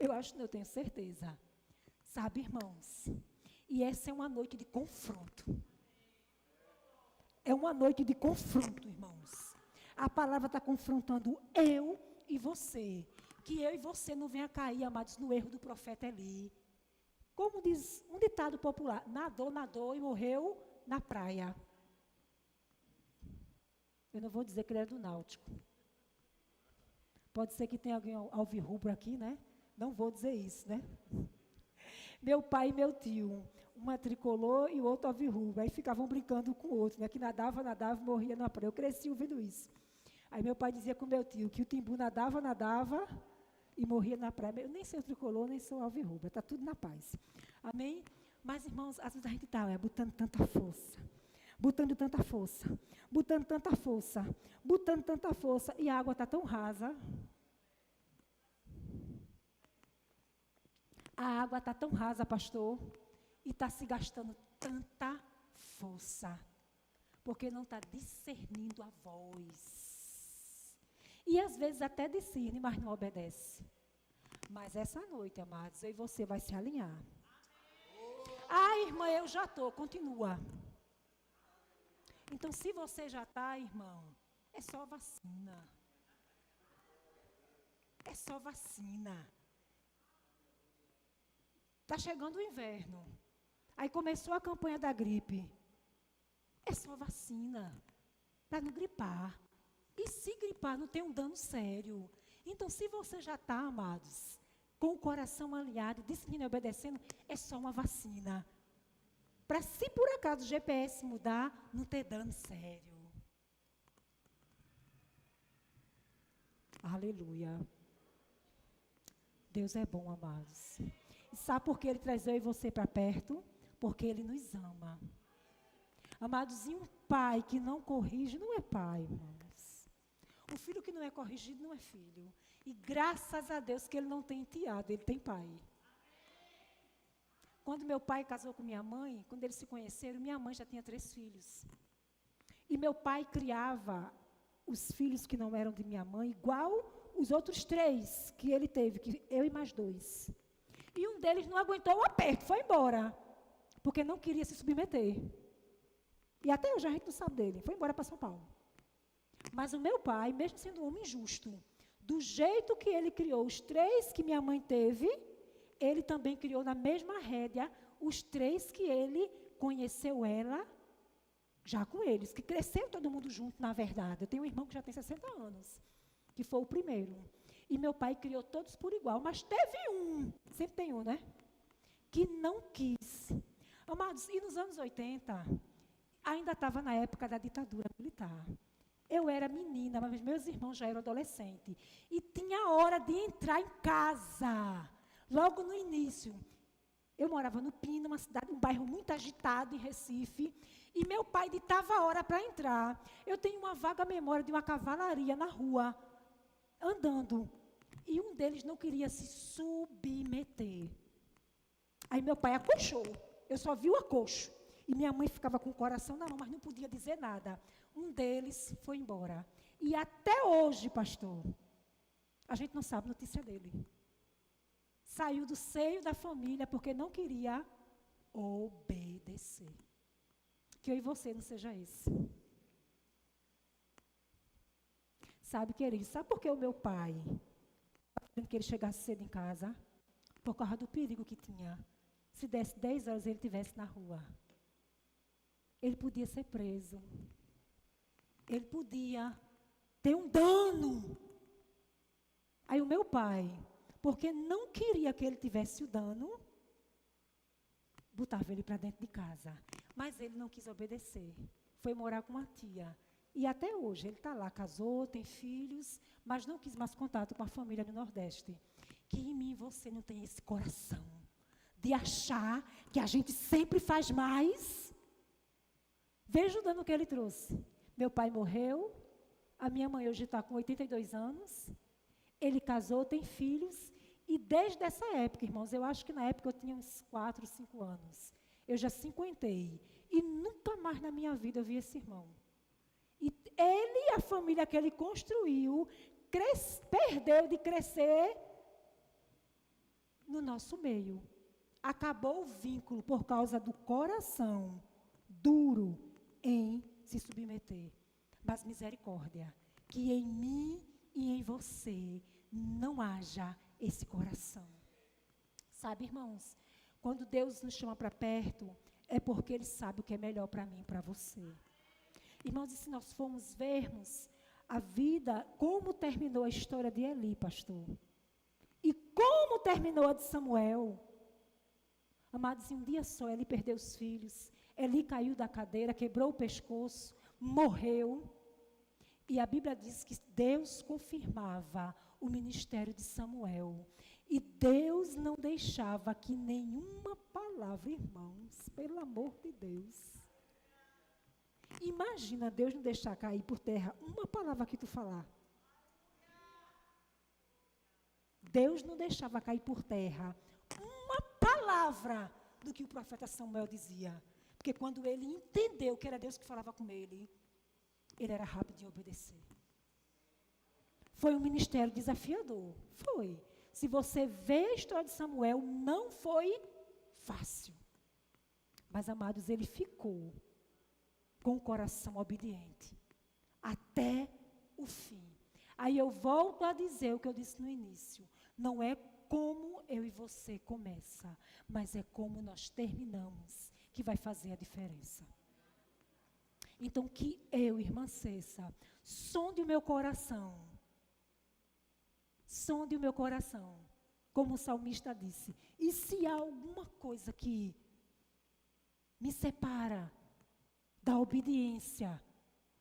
Eu acho, eu tenho certeza. Sabe, irmãos? E essa é uma noite de confronto. É uma noite de confronto, irmãos. A palavra está confrontando eu e você. Que eu e você não venha cair, amados, no erro do profeta Eli. Como diz um ditado popular, nadou e morreu na praia. Eu não vou dizer que ele era do Náutico. Pode ser que tenha alguém alvirrubro aqui, né? Não vou dizer isso, né? Meu pai e meu tio, uma tricolor e o outro alvirrubro. Aí ficavam brincando com o outro, né? Que nadava e morria na praia. Eu cresci ouvindo isso. Aí meu pai dizia com meu tio que o timbu nadava e morria na praia. Eu nem sou tricolor, nem sou alvirrubra. Está tudo na paz. Amém? Mas, irmãos, às vezes a gente está botando tanta força. Botando tanta força. Botando tanta força. Botando tanta força. E a água está tão rasa. A água está tão rasa, pastor, e está se gastando tanta força, porque não está discernindo a voz. E às vezes até discerne, mas não obedece. Mas essa noite, amados, eu e você vai se alinhar. Ah, irmã, eu já estou, continua. Então, se você já está, irmão, é só vacina. É só vacina. Está chegando o inverno. Aí começou a campanha da gripe. É só vacina. Para não gripar. E se gripar, não tem um dano sério. Então, se você já está, amados, com o coração alinhado, discernindo e obedecendo, é só uma vacina. Para, se por acaso o GPS mudar, não ter dano sério. Aleluia. Deus é bom, amados. E sabe por que Ele traz eu e você para perto? Porque Ele nos ama. Amados, e um pai que não corrige não é pai, irmãos. O filho que não é corrigido não é filho. E graças a Deus que ele não tem enteado, ele tem pai. Quando meu pai casou com minha mãe, quando eles se conheceram, minha mãe já tinha 3 filhos. E meu pai criava os filhos que não eram de minha mãe, igual os outros 3 que ele teve, que eu e mais 2. E um deles não aguentou o aperto, foi embora, porque não queria se submeter. E até hoje a gente não sabe dele, foi embora para São Paulo. Mas o meu pai, mesmo sendo um homem justo, do jeito que ele criou os 3 que minha mãe teve, ele também criou na mesma rédea os 3 que ele conheceu ela, já com eles, que cresceu todo mundo junto, na verdade. Eu tenho um irmão que já tem 60 anos, que foi o primeiro. E meu pai criou todos por igual, mas teve um, sempre tem um, né? Que não quis. Amados, e nos anos 80, ainda estava na época da ditadura militar. Eu era menina, mas meus irmãos já eram adolescentes. E tinha hora de entrar em casa. Logo no início. Eu morava no Pina, uma cidade, um bairro muito agitado em Recife. E meu pai ditava a hora para entrar. Eu tenho uma vaga memória de uma cavalaria na rua, andando. E um deles não queria se submeter. Aí meu pai acochou. Eu só vi o acocho. E minha mãe ficava com o coração na mão, mas não podia dizer nada. Um deles foi embora. E até hoje, pastor, a gente não sabe notícia dele. Saiu do seio da família porque não queria obedecer. Que eu e você não seja esse. Sabe, querido, sabe por que o meu pai querendo que ele chegasse cedo em casa? Por causa do perigo que tinha. Se desse 10 horas ele estivesse na rua. Ele podia ser preso. Ele podia ter um dano. Aí o meu pai, porque não queria que ele tivesse o dano, botava ele para dentro de casa. Mas ele não quis obedecer. Foi morar com uma tia. E até hoje ele está lá, casou, tem filhos, mas não quis mais contato com a família do Nordeste. Que em mim você não tem esse coração de achar que a gente sempre faz mais. Veja o dano que ele trouxe. Meu pai morreu, a minha mãe hoje está com 82 anos, ele casou, tem filhos, e desde essa época, irmãos, eu acho que na época eu tinha uns 4, 5 anos, eu já cinquentei, e nunca mais na minha vida eu vi esse irmão. E ele e a família que ele construiu, perdeu de crescer no nosso meio. Acabou o vínculo por causa do coração duro em se submeter. Mas misericórdia, que em mim e em você não haja esse coração. Sabe, irmãos, quando Deus nos chama para perto, é porque Ele sabe o que é melhor para mim e para você. Irmãos, e se nós formos vermos a vida, como terminou a história de Eli, pastor, e como terminou a de Samuel. Amados, em um dia só, Eli perdeu os filhos, Eli caiu da cadeira, quebrou o pescoço, morreu. E a Bíblia diz que Deus confirmava o ministério de Samuel. E Deus não deixava que nenhuma palavra, irmãos, pelo amor de Deus. Imagina Deus não deixar cair por terra uma palavra que tu falar. Deus não deixava cair por terra uma palavra do que o profeta Samuel dizia. Porque quando ele entendeu que era Deus que falava com ele, ele era rápido em obedecer. Foi um ministério desafiador. Foi. Se você vê a história de Samuel, não foi fácil. Mas, amados, ele ficou com o coração obediente até o fim. Aí eu volto a dizer o que eu disse no início. Não é como eu e você começa, mas é como nós terminamos que vai fazer a diferença. Então, que eu, irmã Cessa, sonde o meu coração. Sonde o meu coração. Como o salmista disse. E se há alguma coisa que me separa da obediência,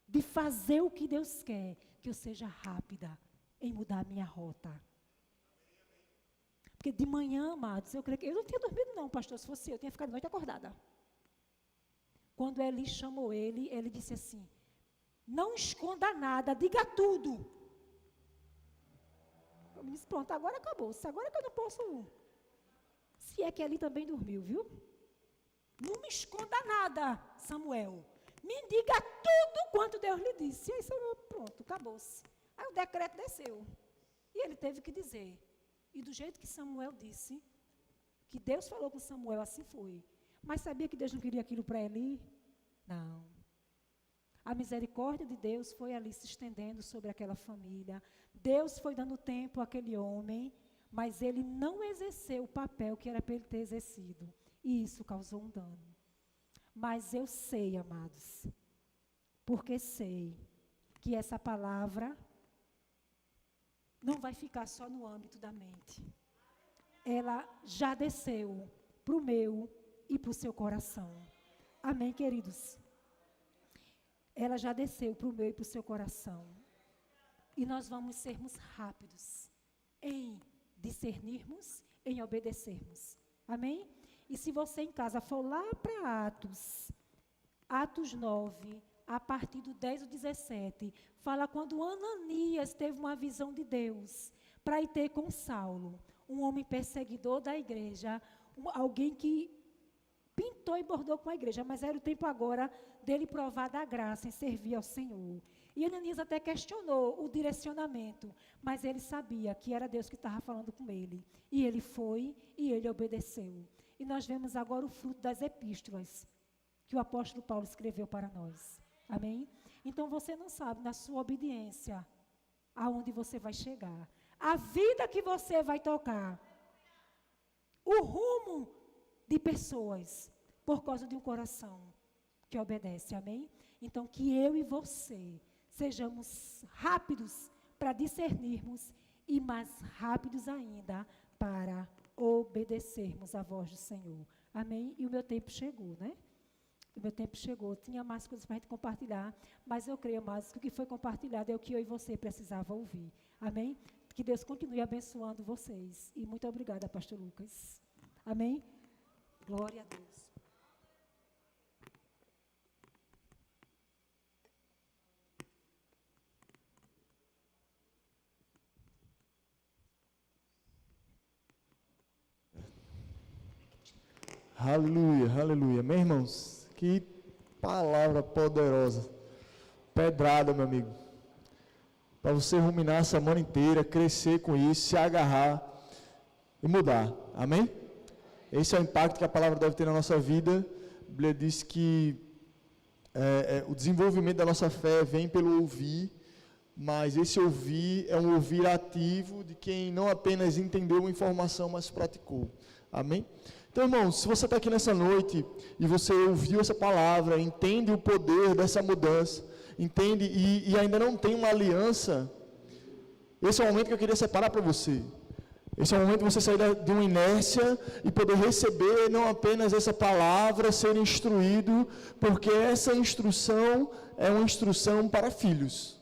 de fazer o que Deus quer, que eu seja rápida em mudar a minha rota. Porque de manhã, amados, eu creio que eu não tinha dormido não, pastor, se fosse eu tinha ficado a noite acordada. Quando Eli chamou ele disse assim, não esconda nada, diga tudo. Eu disse, pronto, agora acabou, agora que eu não posso. Se é que Eli também dormiu, viu? Não me esconda nada, Samuel. Me diga tudo quanto Deus lhe disse. E aí, Samuel, pronto, acabou-se. Aí o decreto desceu. E ele teve que dizer. E do jeito que Samuel disse, que Deus falou com Samuel, assim foi. Mas sabia que Deus não queria aquilo para Eli? Não. A misericórdia de Deus foi ali se estendendo sobre aquela família. Deus foi dando tempo àquele homem, mas ele não exerceu o papel que era para ele ter exercido. E isso causou um dano. Mas eu sei, amados, porque sei que essa palavra não vai ficar só no âmbito da mente. Ela já desceu para o meu e para o seu coração. Amém, queridos? ela já desceu para o meu e para o seu coração. E nós vamos sermos rápidos em discernirmos, em obedecermos. Amém? E se você em casa for lá para Atos 9, a partir do 10 ou 17, fala quando Ananias teve uma visão de Deus para ir ter com Saulo, um homem perseguidor da igreja, alguém que pintou e bordou com a igreja, mas era o tempo agora dele provar da graça em servir ao Senhor. E Ananias até questionou o direcionamento, mas ele sabia que era Deus que estava falando com ele. E ele foi e ele obedeceu. E nós vemos agora o fruto das epístolas que o apóstolo Paulo escreveu para nós. Amém? Então você não sabe, na sua obediência, aonde você vai chegar. A vida que você vai tocar. O rumo de pessoas, por causa de um coração que obedece. Amém? Então que eu e você sejamos rápidos para discernirmos e mais rápidos ainda para obedecermos à voz do Senhor. Amém? E o meu tempo chegou, né? O meu tempo chegou. Tinha mais coisas para a gente compartilhar, mas eu creio mais que o que foi compartilhado é o que eu e você precisava ouvir. Amém? Que Deus continue abençoando vocês. E muito obrigada, pastor Lucas. Amém? Glória a Deus. Aleluia, aleluia. Meus irmãos, que palavra poderosa. Pedrada, meu amigo. Para você ruminar a semana inteira, crescer com isso, se agarrar e mudar. Amém? Esse é o impacto que a palavra deve ter na nossa vida. A Bíblia diz que o desenvolvimento da nossa fé vem pelo ouvir, mas esse ouvir é um ouvir ativo de quem não apenas entendeu uma informação, mas praticou. Amém? Então, irmãos, se você está aqui nessa noite e você ouviu essa palavra, entende o poder dessa mudança, entende e ainda não tem uma aliança, esse é o momento que eu queria separar para você. Esse é o momento de você sair de uma inércia e poder receber não apenas essa palavra, ser instruído, porque essa instrução é uma instrução para filhos.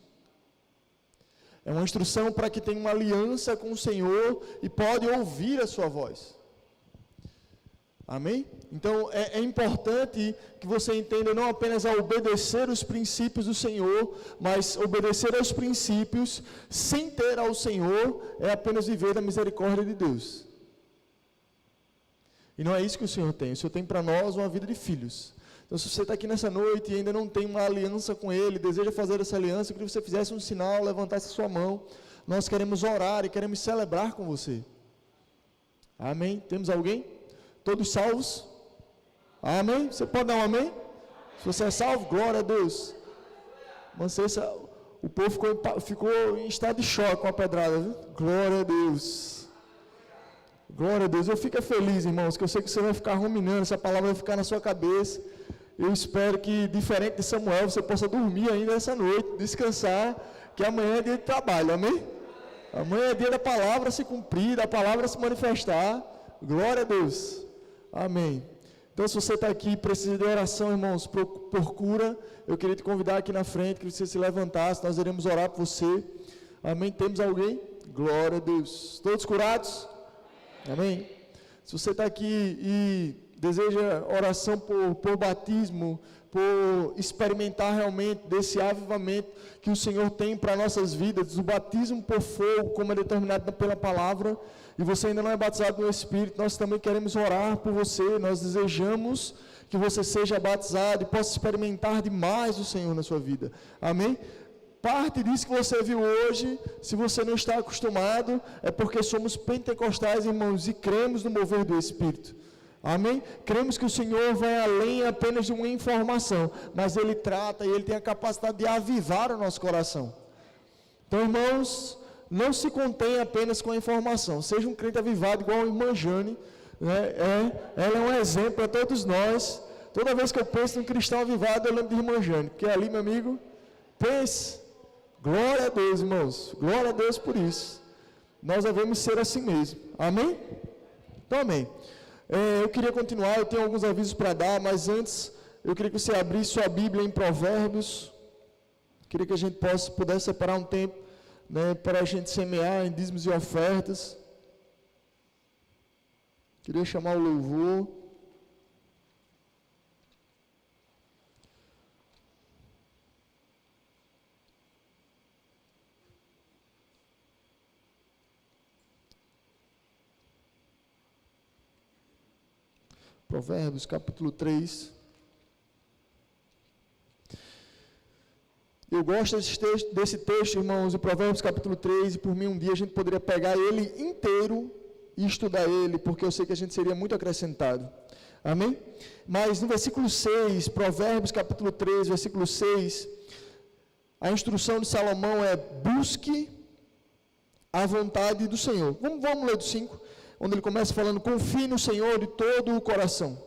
É uma instrução para que tenha uma aliança com o Senhor e pode ouvir a sua voz. Amém? Então, é importante que você entenda não apenas a obedecer os princípios do Senhor, mas obedecer aos princípios sem ter ao Senhor é apenas viver da misericórdia de Deus. E não é isso que o Senhor tem. O Senhor tem para nós uma vida de filhos. Então, se você está aqui nessa noite e ainda não tem uma aliança com Ele, deseja fazer essa aliança, eu queria que você fizesse um sinal, levantasse a sua mão. Nós queremos orar e queremos celebrar com você. Amém? Temos alguém? Todos salvos? Amém? Você pode dar um amém? Se você é salvo, glória a Deus. Mas o povo ficou em estado de choque com a pedrada, viu? Glória a Deus. Glória a Deus. Eu fico feliz, irmãos, que eu sei que você vai ficar ruminando, essa palavra vai ficar na sua cabeça. Eu espero que, diferente de Samuel, você possa dormir ainda essa noite, descansar, que amanhã é dia de trabalho, amém? Amanhã é dia da palavra se cumprir, da palavra se manifestar. Glória a Deus. Amém. Então, se você está aqui e precisa de oração, irmãos, por cura, eu queria te convidar aqui na frente, que você se levantasse, nós iremos orar por você. Amém? Temos alguém? Glória a Deus. Todos curados? Amém? Se você está aqui e deseja oração por batismo, por experimentar realmente desse avivamento que o Senhor tem para nossas vidas, o batismo por fogo, como é determinado pela palavra, e você ainda não é batizado no Espírito, nós também queremos orar por você, nós desejamos que você seja batizado e possa experimentar demais o Senhor na sua vida. Amém? Parte disso que você viu hoje, se você não está acostumado, é porque somos pentecostais, irmãos, e cremos no mover do Espírito. Amém? Cremos que o Senhor vai além apenas de uma informação, mas Ele trata e Ele tem a capacidade de avivar o nosso coração. Então, irmãos, não se contém apenas com a informação. Seja um crente avivado igual a irmã Jane, né? Ela é um exemplo para todos nós. Toda vez que eu penso em um cristão avivado, eu lembro de irmã Jane, porque ali, meu amigo, pense. Glória a Deus, irmãos. Glória a Deus por isso. Nós devemos ser assim mesmo. Amém? Então, amém. Eu queria continuar, eu tenho alguns avisos para dar, mas antes, eu queria que você abrisse sua Bíblia em Provérbios, Queria que a gente pudesse separar um tempo, né, para a gente semear em dízimos e ofertas. Queria chamar o louvor. Provérbios, capítulo 3. Eu gosto desse texto, irmãos, de Provérbios, capítulo 3, e por mim um dia a gente poderia pegar ele inteiro e estudar ele, porque eu sei que a gente seria muito acrescentado. Amém? Mas no versículo 6, Provérbios, capítulo 3, versículo 6, a instrução de Salomão é: busque a vontade do Senhor. Vamos ler do 5. Onde ele começa falando: confie no Senhor de todo o coração,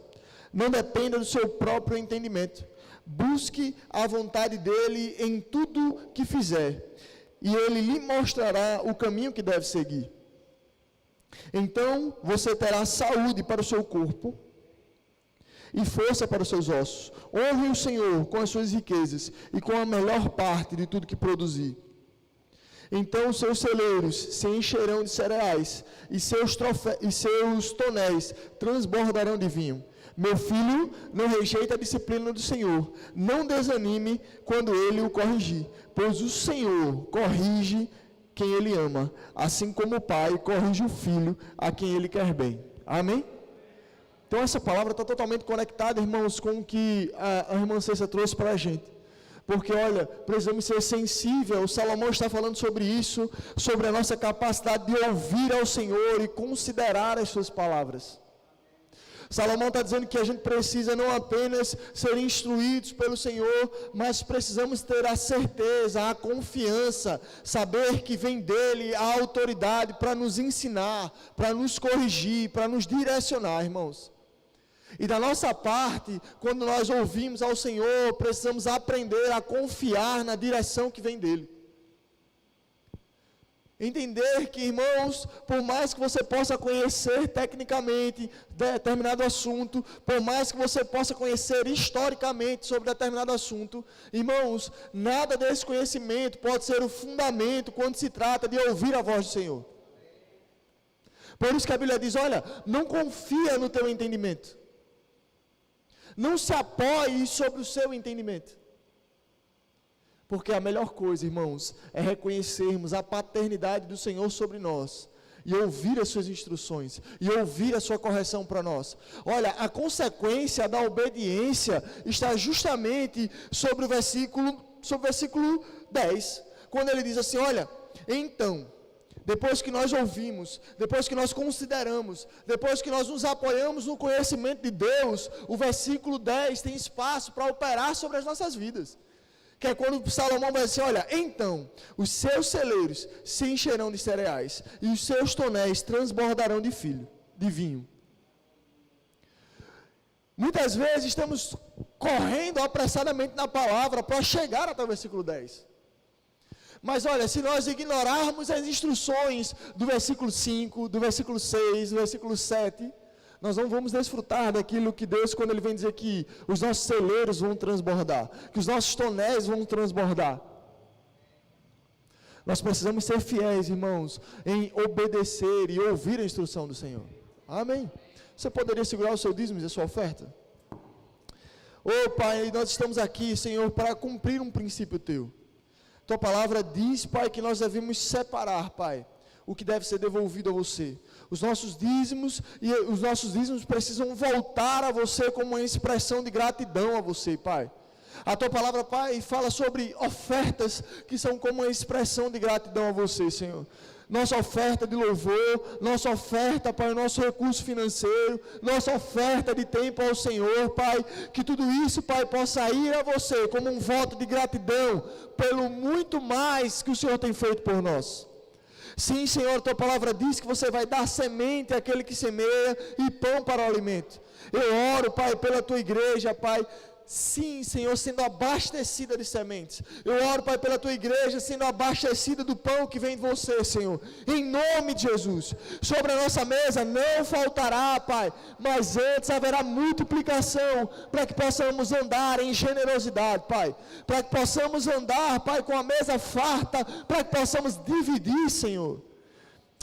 não dependa do seu próprio entendimento, busque a vontade dele em tudo que fizer, e ele lhe mostrará o caminho que deve seguir. Então você terá saúde para o seu corpo e força para os seus ossos. Honre o Senhor com as suas riquezas e com a melhor parte de tudo que produzir. Então os seus celeiros se encherão de cereais, e seus tonéis transbordarão de vinho. Meu filho, não rejeite a disciplina do Senhor, não desanime quando ele o corrigir, pois o Senhor corrige quem ele ama, assim como o pai corrige o filho a quem ele quer bem. Amém? Então essa palavra está totalmente conectada, irmãos, com o que a irmã Cessa trouxe para a gente. Porque, olha, precisamos ser sensíveis. O Salomão está falando sobre isso, sobre a nossa capacidade de ouvir ao Senhor e considerar as suas palavras. Salomão está dizendo que a gente precisa não apenas ser instruídos pelo Senhor, mas precisamos ter a certeza, a confiança, saber que vem dele a autoridade para nos ensinar, para nos corrigir, para nos direcionar, irmãos. E da nossa parte, quando nós ouvimos ao Senhor, precisamos aprender a confiar na direção que vem dele. Entender que, irmãos, por mais que você possa conhecer tecnicamente determinado assunto, por mais que você possa conhecer historicamente sobre determinado assunto, irmãos, nada desse conhecimento pode ser o fundamento quando se trata de ouvir a voz do Senhor. Por isso que a Bíblia diz: olha, não confia no teu entendimento. Não se apoie sobre o seu entendimento. Porque a melhor coisa, irmãos, é reconhecermos a paternidade do Senhor sobre nós, e ouvir as suas instruções, e ouvir a sua correção para nós. Olha, a consequência da obediência está justamente sobre o versículo 10, quando ele diz assim: olha, então, depois que nós ouvimos, depois que nós consideramos, depois que nós nos apoiamos no conhecimento de Deus, o versículo 10 tem espaço para operar sobre as nossas vidas. Que é quando Salomão vai dizer: olha, então, os seus celeiros se encherão de cereais, e os seus tonéis transbordarão de vinho. Muitas vezes estamos correndo apressadamente na palavra para chegar até o versículo 10. Mas olha, se nós ignorarmos as instruções do versículo 5, do versículo 6, do versículo 7, nós não vamos desfrutar daquilo que Deus, quando Ele vem dizer que os nossos celeiros vão transbordar, que os nossos tonéis vão transbordar. Nós precisamos ser fiéis, irmãos, em obedecer e ouvir a instrução do Senhor. Amém? Você poderia segurar o seu dízimo e a sua oferta? Ô Pai, nós estamos aqui, Senhor, para cumprir um princípio Teu. Tua palavra diz, Pai, que nós devemos separar, Pai, o que deve ser devolvido a Você. Os nossos dízimos precisam voltar a Você como uma expressão de gratidão a Você, Pai. A Tua palavra, Pai, fala sobre ofertas que são como uma expressão de gratidão a Você, Senhor. Nossa oferta de louvor, nossa oferta, Pai, nosso recurso financeiro, nossa oferta de tempo ao Senhor, Pai, que tudo isso, Pai, possa ir a Você como um voto de gratidão pelo muito mais que o Senhor tem feito por nós. Sim, Senhor, Tua palavra diz que Você vai dar semente àquele que semeia e pão para o alimento. Eu oro, Pai, pela Tua igreja, Pai, sim, Senhor, sendo abastecida de sementes. Eu oro, Pai, pela tua igreja sendo abastecida do pão que vem de você, Senhor. Em nome de Jesus. Sobre a nossa mesa não faltará, Pai, mas antes haverá multiplicação para que possamos andar em generosidade, Pai. Para que possamos andar, Pai, com a mesa farta, para que possamos dividir, Senhor.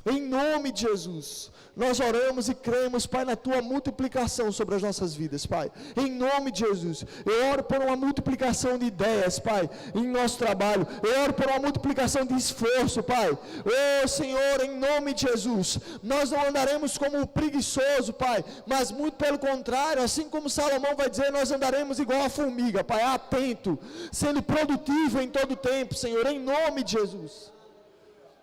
Em nome de Jesus, nós oramos e cremos, Pai, na Tua multiplicação sobre as nossas vidas, Pai. Em nome de Jesus, eu oro por uma multiplicação de ideias, Pai, em nosso trabalho. Eu oro por uma multiplicação de esforço, Pai. Oh, Senhor, em nome de Jesus, nós não andaremos como um preguiçoso, Pai, mas muito pelo contrário, assim como Salomão vai dizer, nós andaremos igual a formiga, Pai, atento, sendo produtivo em todo tempo, Senhor, em nome de Jesus.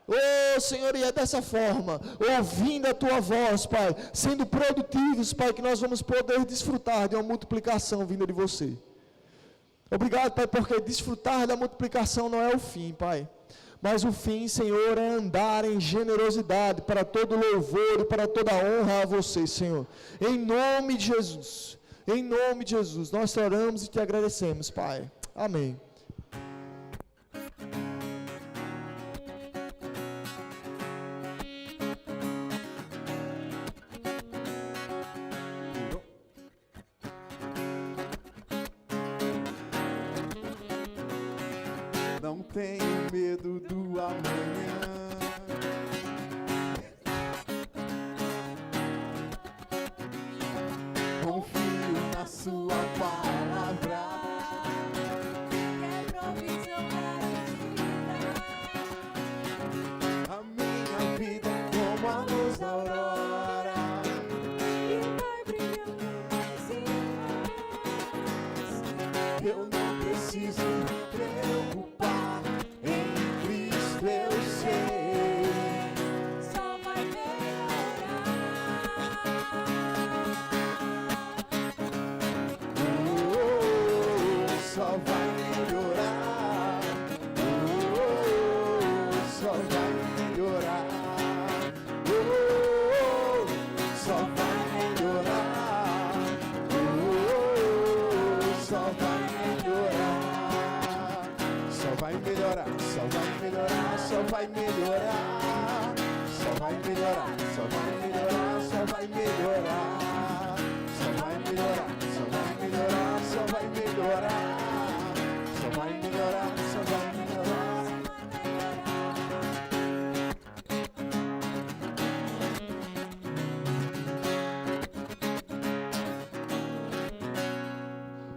Oh, Senhor, e é dessa forma, ouvindo a Tua voz, Pai, sendo produtivos, Pai, que nós vamos poder desfrutar de uma multiplicação vinda de Você. Obrigado, Pai, porque desfrutar da multiplicação não é o fim, Pai, mas o fim, Senhor, é andar em generosidade para todo louvor e para toda honra a Você, Senhor. Em nome de Jesus, nós oramos e Te agradecemos, Pai. Amém. Não tenho medo do amanhã. Confio na Sua palavra. É provisão garantida. A minha vida é como a luz da aurora. E vai brilhando mais e mais. Eu não preciso me preocupar. Em Cristo eu sei. Só vai melhorar. Só vai melhorar. Só vai melhorar. Só vai melhorar. Só vai melhorar. Só vai melhorar. Só vai melhorar. Só vai melhorar. Só vai melhorar. Só vai melhorar. Só vai melhorar. Só vai melhorar. Só vai melhorar. Só vai melhorar. Só vai melhorar. Só vai melhorar.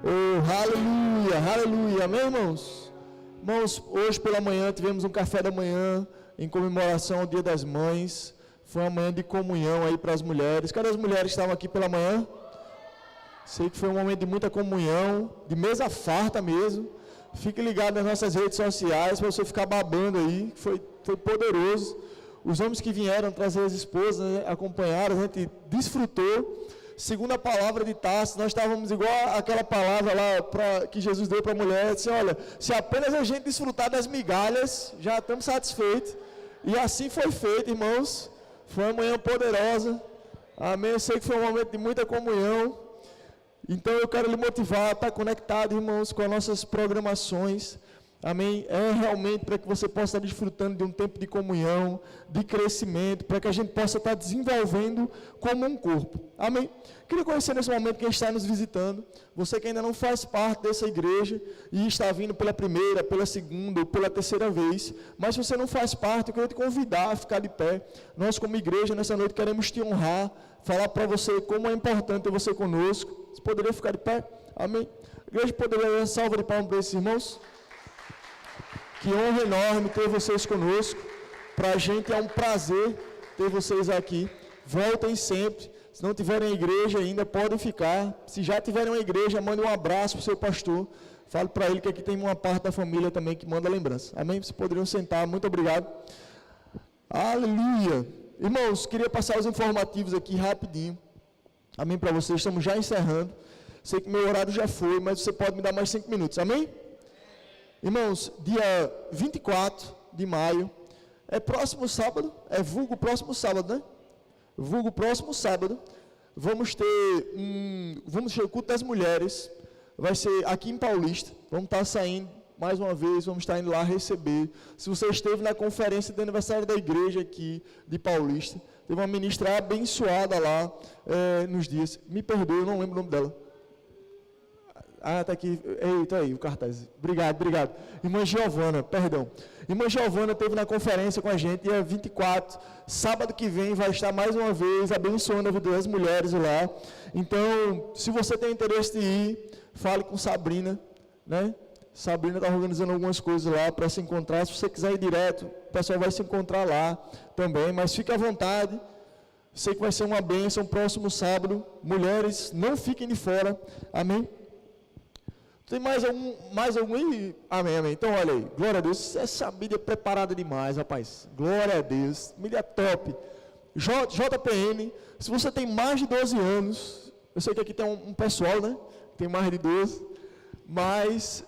Oh, aleluia, aleluia, amém, irmãos? Irmãos, hoje pela manhã tivemos um café da manhã em comemoração ao Dia das Mães. Foi uma manhã de comunhão aí para as mulheres. Cadê as mulheres que estavam aqui pela manhã? Sei que foi um momento de muita comunhão, de mesa farta mesmo. Fique ligado nas nossas redes sociais para você ficar babando aí, foi poderoso. Os homens que vieram trazer as esposas, né, acompanharam, a gente desfrutou. Segundo a palavra de Tarso, nós estávamos igual aquela palavra lá que Jesus deu para a mulher, disse, olha, se apenas a gente desfrutar das migalhas, já estamos satisfeitos. E assim foi feito, irmãos. Foi uma manhã poderosa. Amém. Eu sei que foi um momento de muita comunhão. Então eu quero lhe motivar a estar conectado, irmãos, com as nossas programações. Amém? É realmente para que você possa estar desfrutando de um tempo de comunhão, de crescimento, para que a gente possa estar desenvolvendo como um corpo. Amém? Queria conhecer nesse momento quem está nos visitando. Você que ainda não faz parte dessa igreja e está vindo pela primeira, pela segunda ou pela terceira vez, mas se você não faz parte, eu queria te convidar a ficar de pé. Nós como igreja, nessa noite, queremos te honrar, falar para você como é importante ter você conosco. Você poderia ficar de pé? Amém? A igreja poderia dar uma salva de palmas para esses irmãos? Que honra enorme ter vocês conosco. Para a gente é um prazer ter vocês aqui. Voltem sempre. Se não tiverem igreja ainda, podem ficar. Se já tiverem uma igreja, mande um abraço para o seu pastor. Fale para ele que aqui tem uma parte da família também que manda lembrança. Amém? Vocês poderiam sentar. Muito obrigado. Aleluia. Irmãos, queria passar os informativos aqui rapidinho. Amém para vocês. Estamos já encerrando. Sei que meu horário já foi, mas você pode me dar mais 5 minutos. Amém? Irmãos, dia 24 de maio, é próximo sábado, é vulgo próximo sábado, né? Vulgo próximo sábado, vamos ter o culto das mulheres, vai ser aqui em Paulista. Vamos estar saindo mais uma vez, vamos estar indo lá receber. Se você esteve na conferência de aniversário da igreja aqui de Paulista, teve uma ministra abençoada lá nos dias. Me perdoe, eu não lembro o nome dela. Ah, está aqui. Eita aí, o cartaz. Obrigado. Irmã Giovana, perdão. Irmã Giovana esteve na conferência com a gente, dia 24, sábado que vem, vai estar mais uma vez abençoando a vida das mulheres lá. Então, se você tem interesse de ir, fale com Sabrina, né? Sabrina está organizando algumas coisas lá para se encontrar. Se você quiser ir direto, o pessoal vai se encontrar lá também, mas fique à vontade. Sei que vai ser uma bênção próximo sábado. Mulheres, não fiquem de fora. Amém? Tem mais algum aí? Amém. Então, olha aí. Glória a Deus. Essa mídia é preparada demais, rapaz. Glória a Deus. Mídia top. JPN. Se você tem mais de 12 anos, eu sei que aqui tem um pessoal, né? Tem mais de 12. Mas,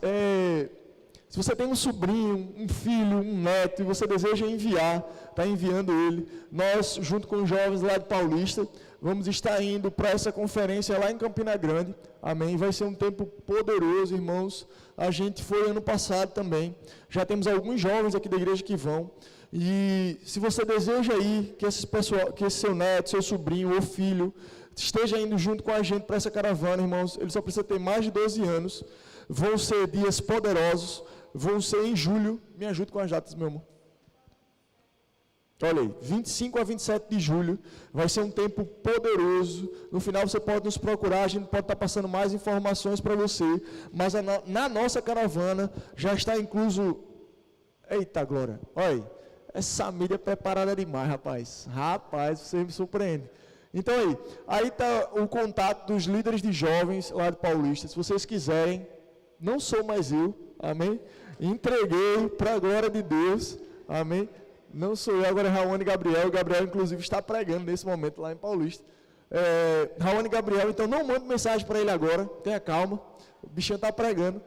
se você tem um sobrinho, um filho, um neto, e você deseja enviar, está enviando ele, nós, junto com os jovens lá de Paulista, vamos estar indo para essa conferência lá em Campina Grande. Amém? Vai ser um tempo poderoso, irmãos. A gente foi ano passado também. Já temos alguns jovens aqui da igreja que vão. E se você deseja ir, que esse seu neto, seu sobrinho ou filho esteja indo junto com a gente para essa caravana, irmãos, ele só precisa ter mais de 12 anos. Vão ser dias poderosos. Vão ser em julho. Me ajude com as datas, meu irmão. Olha aí, 25 a 27 de julho, vai ser um tempo poderoso. No final você pode nos procurar, a gente pode estar passando mais informações para você, mas na nossa caravana já está incluso... Eita glória, olha aí, essa mídia é preparada demais, rapaz. Rapaz, você me surpreende. Então aí está o contato dos líderes de jovens lá de Paulista. Se vocês quiserem, não sou mais eu, amém? Entreguei para a glória de Deus, amém? Não sou eu, agora é Raoni Gabriel. O Gabriel, inclusive, está pregando nesse momento lá em Paulista. Raoni Gabriel, então não mande mensagem para ele agora, tenha calma, o bichinho está pregando.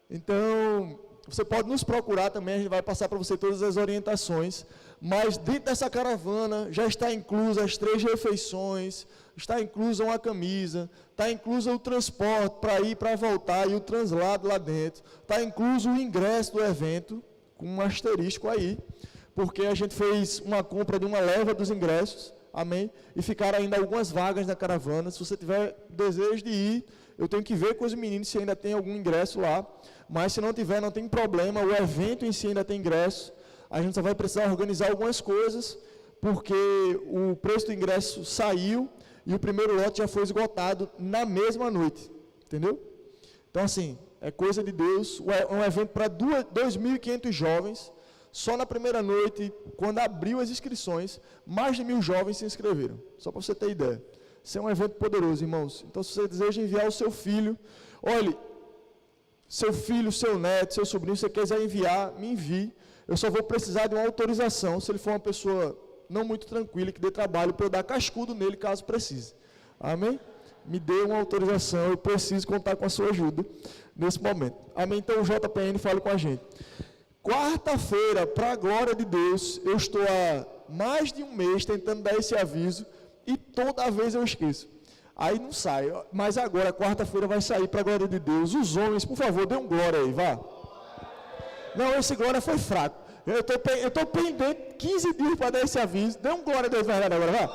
Então, você pode nos procurar também, a gente vai passar para você todas as orientações. Mas dentro dessa caravana já está inclusa as 3 refeições, está inclusa uma camisa, está incluso o transporte para ir, para voltar e o translado lá dentro. Está incluso o ingresso do evento, com um asterisco aí, porque a gente fez uma compra de uma leva dos ingressos, amém? E ficaram ainda algumas vagas na caravana. Se você tiver desejo de ir, eu tenho que ver com os meninos se ainda tem algum ingresso lá, mas se não tiver, não tem problema, o evento em si ainda tem ingresso. A gente só vai precisar organizar algumas coisas, porque o preço do ingresso saiu e o primeiro lote já foi esgotado na mesma noite, entendeu? Então, assim, é coisa de Deus, é um evento para 2.500 jovens. Só na primeira noite, quando abriu as inscrições, mais de 1.000 jovens se inscreveram, só para você ter ideia. Isso é um evento poderoso, irmãos. Então, se você deseja enviar o seu filho, olhe, seu filho, seu neto, seu sobrinho, se você quiser enviar, me envie. Eu só vou precisar de uma autorização, se ele for uma pessoa não muito tranquila, que dê trabalho, para eu dar cascudo nele, caso precise. Amém? Me dê uma autorização, eu preciso contar com a sua ajuda nesse momento. Amém? Então, o JPN fala com a gente. Quarta-feira, para a glória de Deus, eu estou há mais de um mês tentando dar esse aviso e toda vez eu esqueço. Aí não sai, mas agora, quarta-feira, vai sair para a glória de Deus. Os homens, por favor, dê um glória aí, vá. Não, esse glória foi fraco. Eu estou pendente 15 dias para dar esse aviso. Dê um glória a Deus verdade agora, vá.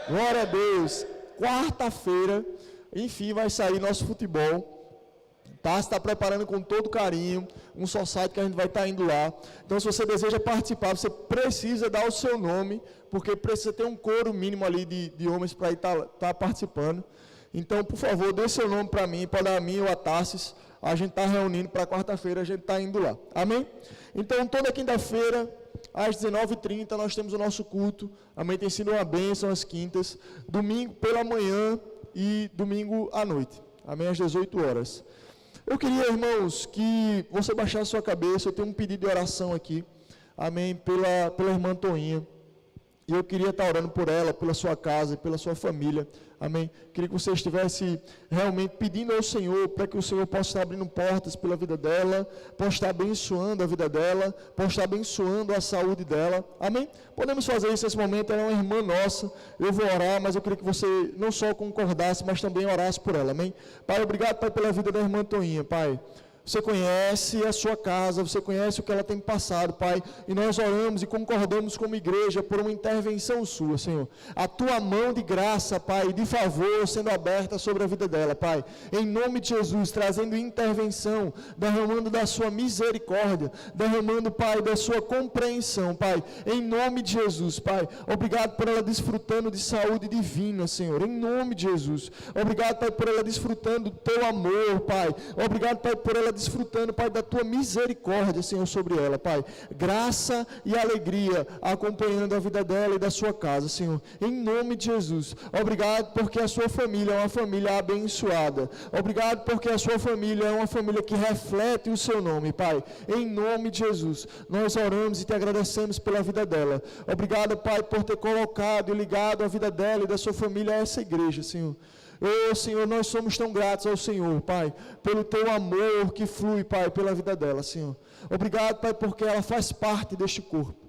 Glória a Deus. Quarta-feira, enfim, vai sair nosso futebol. Tá? Se está preparando com todo carinho, um society que a gente vai estar indo lá. Então, se você deseja participar, você precisa dar o seu nome, porque precisa ter um coro mínimo ali de homens para estar participando. Então, por favor, dê seu nome para mim, para dar a mim ou a Tarsis. A gente está reunindo para quarta-feira, a gente está indo lá. Amém? Então, toda quinta-feira, às 19h30, nós temos o nosso culto. Amém? Tem sido uma bênção às quintas. Domingo pela manhã e domingo à noite. Amém? Às 18 horas. Eu queria, irmãos, que você baixasse a sua cabeça. Eu tenho um pedido de oração aqui. Amém? Pela irmã Toinha. E eu queria estar orando por ela, pela sua casa, pela sua família. Amém? Queria que você estivesse realmente pedindo ao Senhor para que o Senhor possa estar abrindo portas pela vida dela, possa estar abençoando a vida dela, possa estar abençoando a saúde dela. Amém? Podemos fazer isso nesse momento, ela é uma irmã nossa. Eu vou orar, mas eu queria que você não só concordasse, mas também orasse por ela. Amém? Pai, obrigado, Pai, pela vida da irmã Toinha, Pai. Você conhece a sua casa, você conhece o que ela tem passado, Pai, e nós oramos e concordamos como igreja por uma intervenção sua, Senhor. A tua mão de graça, Pai, de favor sendo aberta sobre a vida dela, Pai. Em nome de Jesus, trazendo intervenção, derramando da sua misericórdia, derramando, Pai, da sua compreensão, Pai. Em nome de Jesus, Pai. Obrigado por ela desfrutando de saúde divina, Senhor. Em nome de Jesus. Obrigado, Pai, por ela desfrutando do teu amor, Pai. Obrigado, Pai, por ela desfrutando, Pai, da tua misericórdia, Senhor, sobre ela, Pai. Graça e alegria acompanhando a vida dela e da sua casa, Senhor. Em nome de Jesus. Obrigado porque a sua família é uma família abençoada. Obrigado porque a sua família é uma família que reflete o seu nome, Pai. Em nome de Jesus. Nós oramos e te agradecemos pela vida dela. Obrigado, Pai, por ter colocado e ligado a vida dela e da sua família a essa igreja, Senhor. Oh, Senhor, nós somos tão gratos ao Senhor, Pai, pelo teu amor que flui, Pai, pela vida dela, Senhor. Obrigado, Pai, porque ela faz parte deste corpo.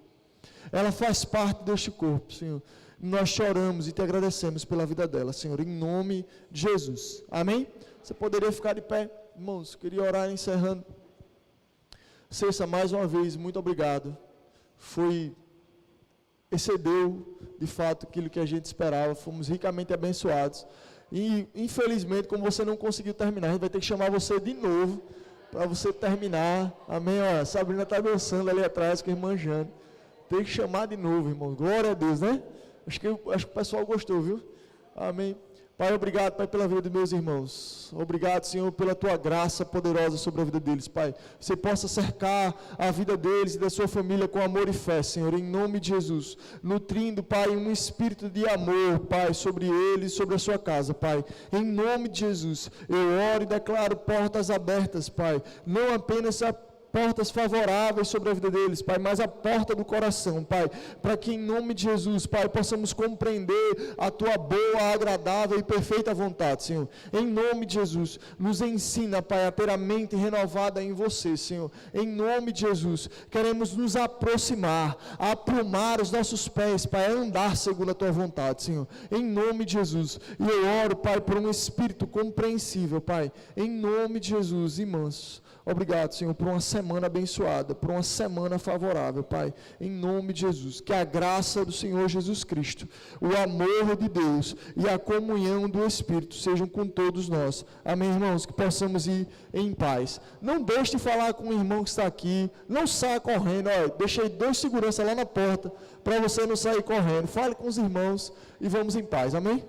Ela faz parte deste corpo, Senhor. Nós choramos e te agradecemos pela vida dela, Senhor, em nome de Jesus. Amém? Você poderia ficar de pé? Irmãos, queria orar encerrando. Cessa, mais uma vez, muito obrigado. Excedeu, de fato, aquilo que a gente esperava. Fomos ricamente abençoados. E, infelizmente, como você não conseguiu terminar, a gente vai ter que chamar você de novo para você terminar. Amém? Ó, a Sabrina está dançando ali atrás com a irmã Jane. Tem que chamar de novo, irmão. Glória a Deus, né? Acho que o pessoal gostou, viu? Amém. Pai, obrigado, Pai, pela vida dos meus irmãos. Obrigado, Senhor, pela tua graça poderosa sobre a vida deles, Pai. Você possa cercar a vida deles e da sua família com amor e fé, Senhor, em nome de Jesus. Nutrindo, Pai, um espírito de amor, Pai, sobre eles e sobre a sua casa, Pai. Em nome de Jesus, eu oro e declaro portas abertas, Pai. Não apenas portas favoráveis sobre a vida deles, Pai, mas a porta do coração, Pai, para que em nome de Jesus, Pai, possamos compreender a tua boa, agradável e perfeita vontade, Senhor. Em nome de Jesus, nos ensina, Pai, a ter a mente renovada em você, Senhor. Em nome de Jesus, queremos nos aproximar, aprumar os nossos pés, Pai, a andar segundo a tua vontade, Senhor. Em nome de Jesus. E eu oro, Pai, por um espírito compreensível, Pai, em nome de Jesus, irmãos. Obrigado, Senhor, por uma semana abençoada, por uma semana favorável, Pai, em nome de Jesus. Que a graça do Senhor Jesus Cristo, o amor de Deus e a comunhão do Espírito sejam com todos nós. Amém, irmãos? Que possamos ir em paz. Não deixe de falar com o irmão que está aqui, não saia correndo. Olha, deixei 2 seguranças lá na porta, para você não sair correndo. Fale com os irmãos e vamos em paz. Amém?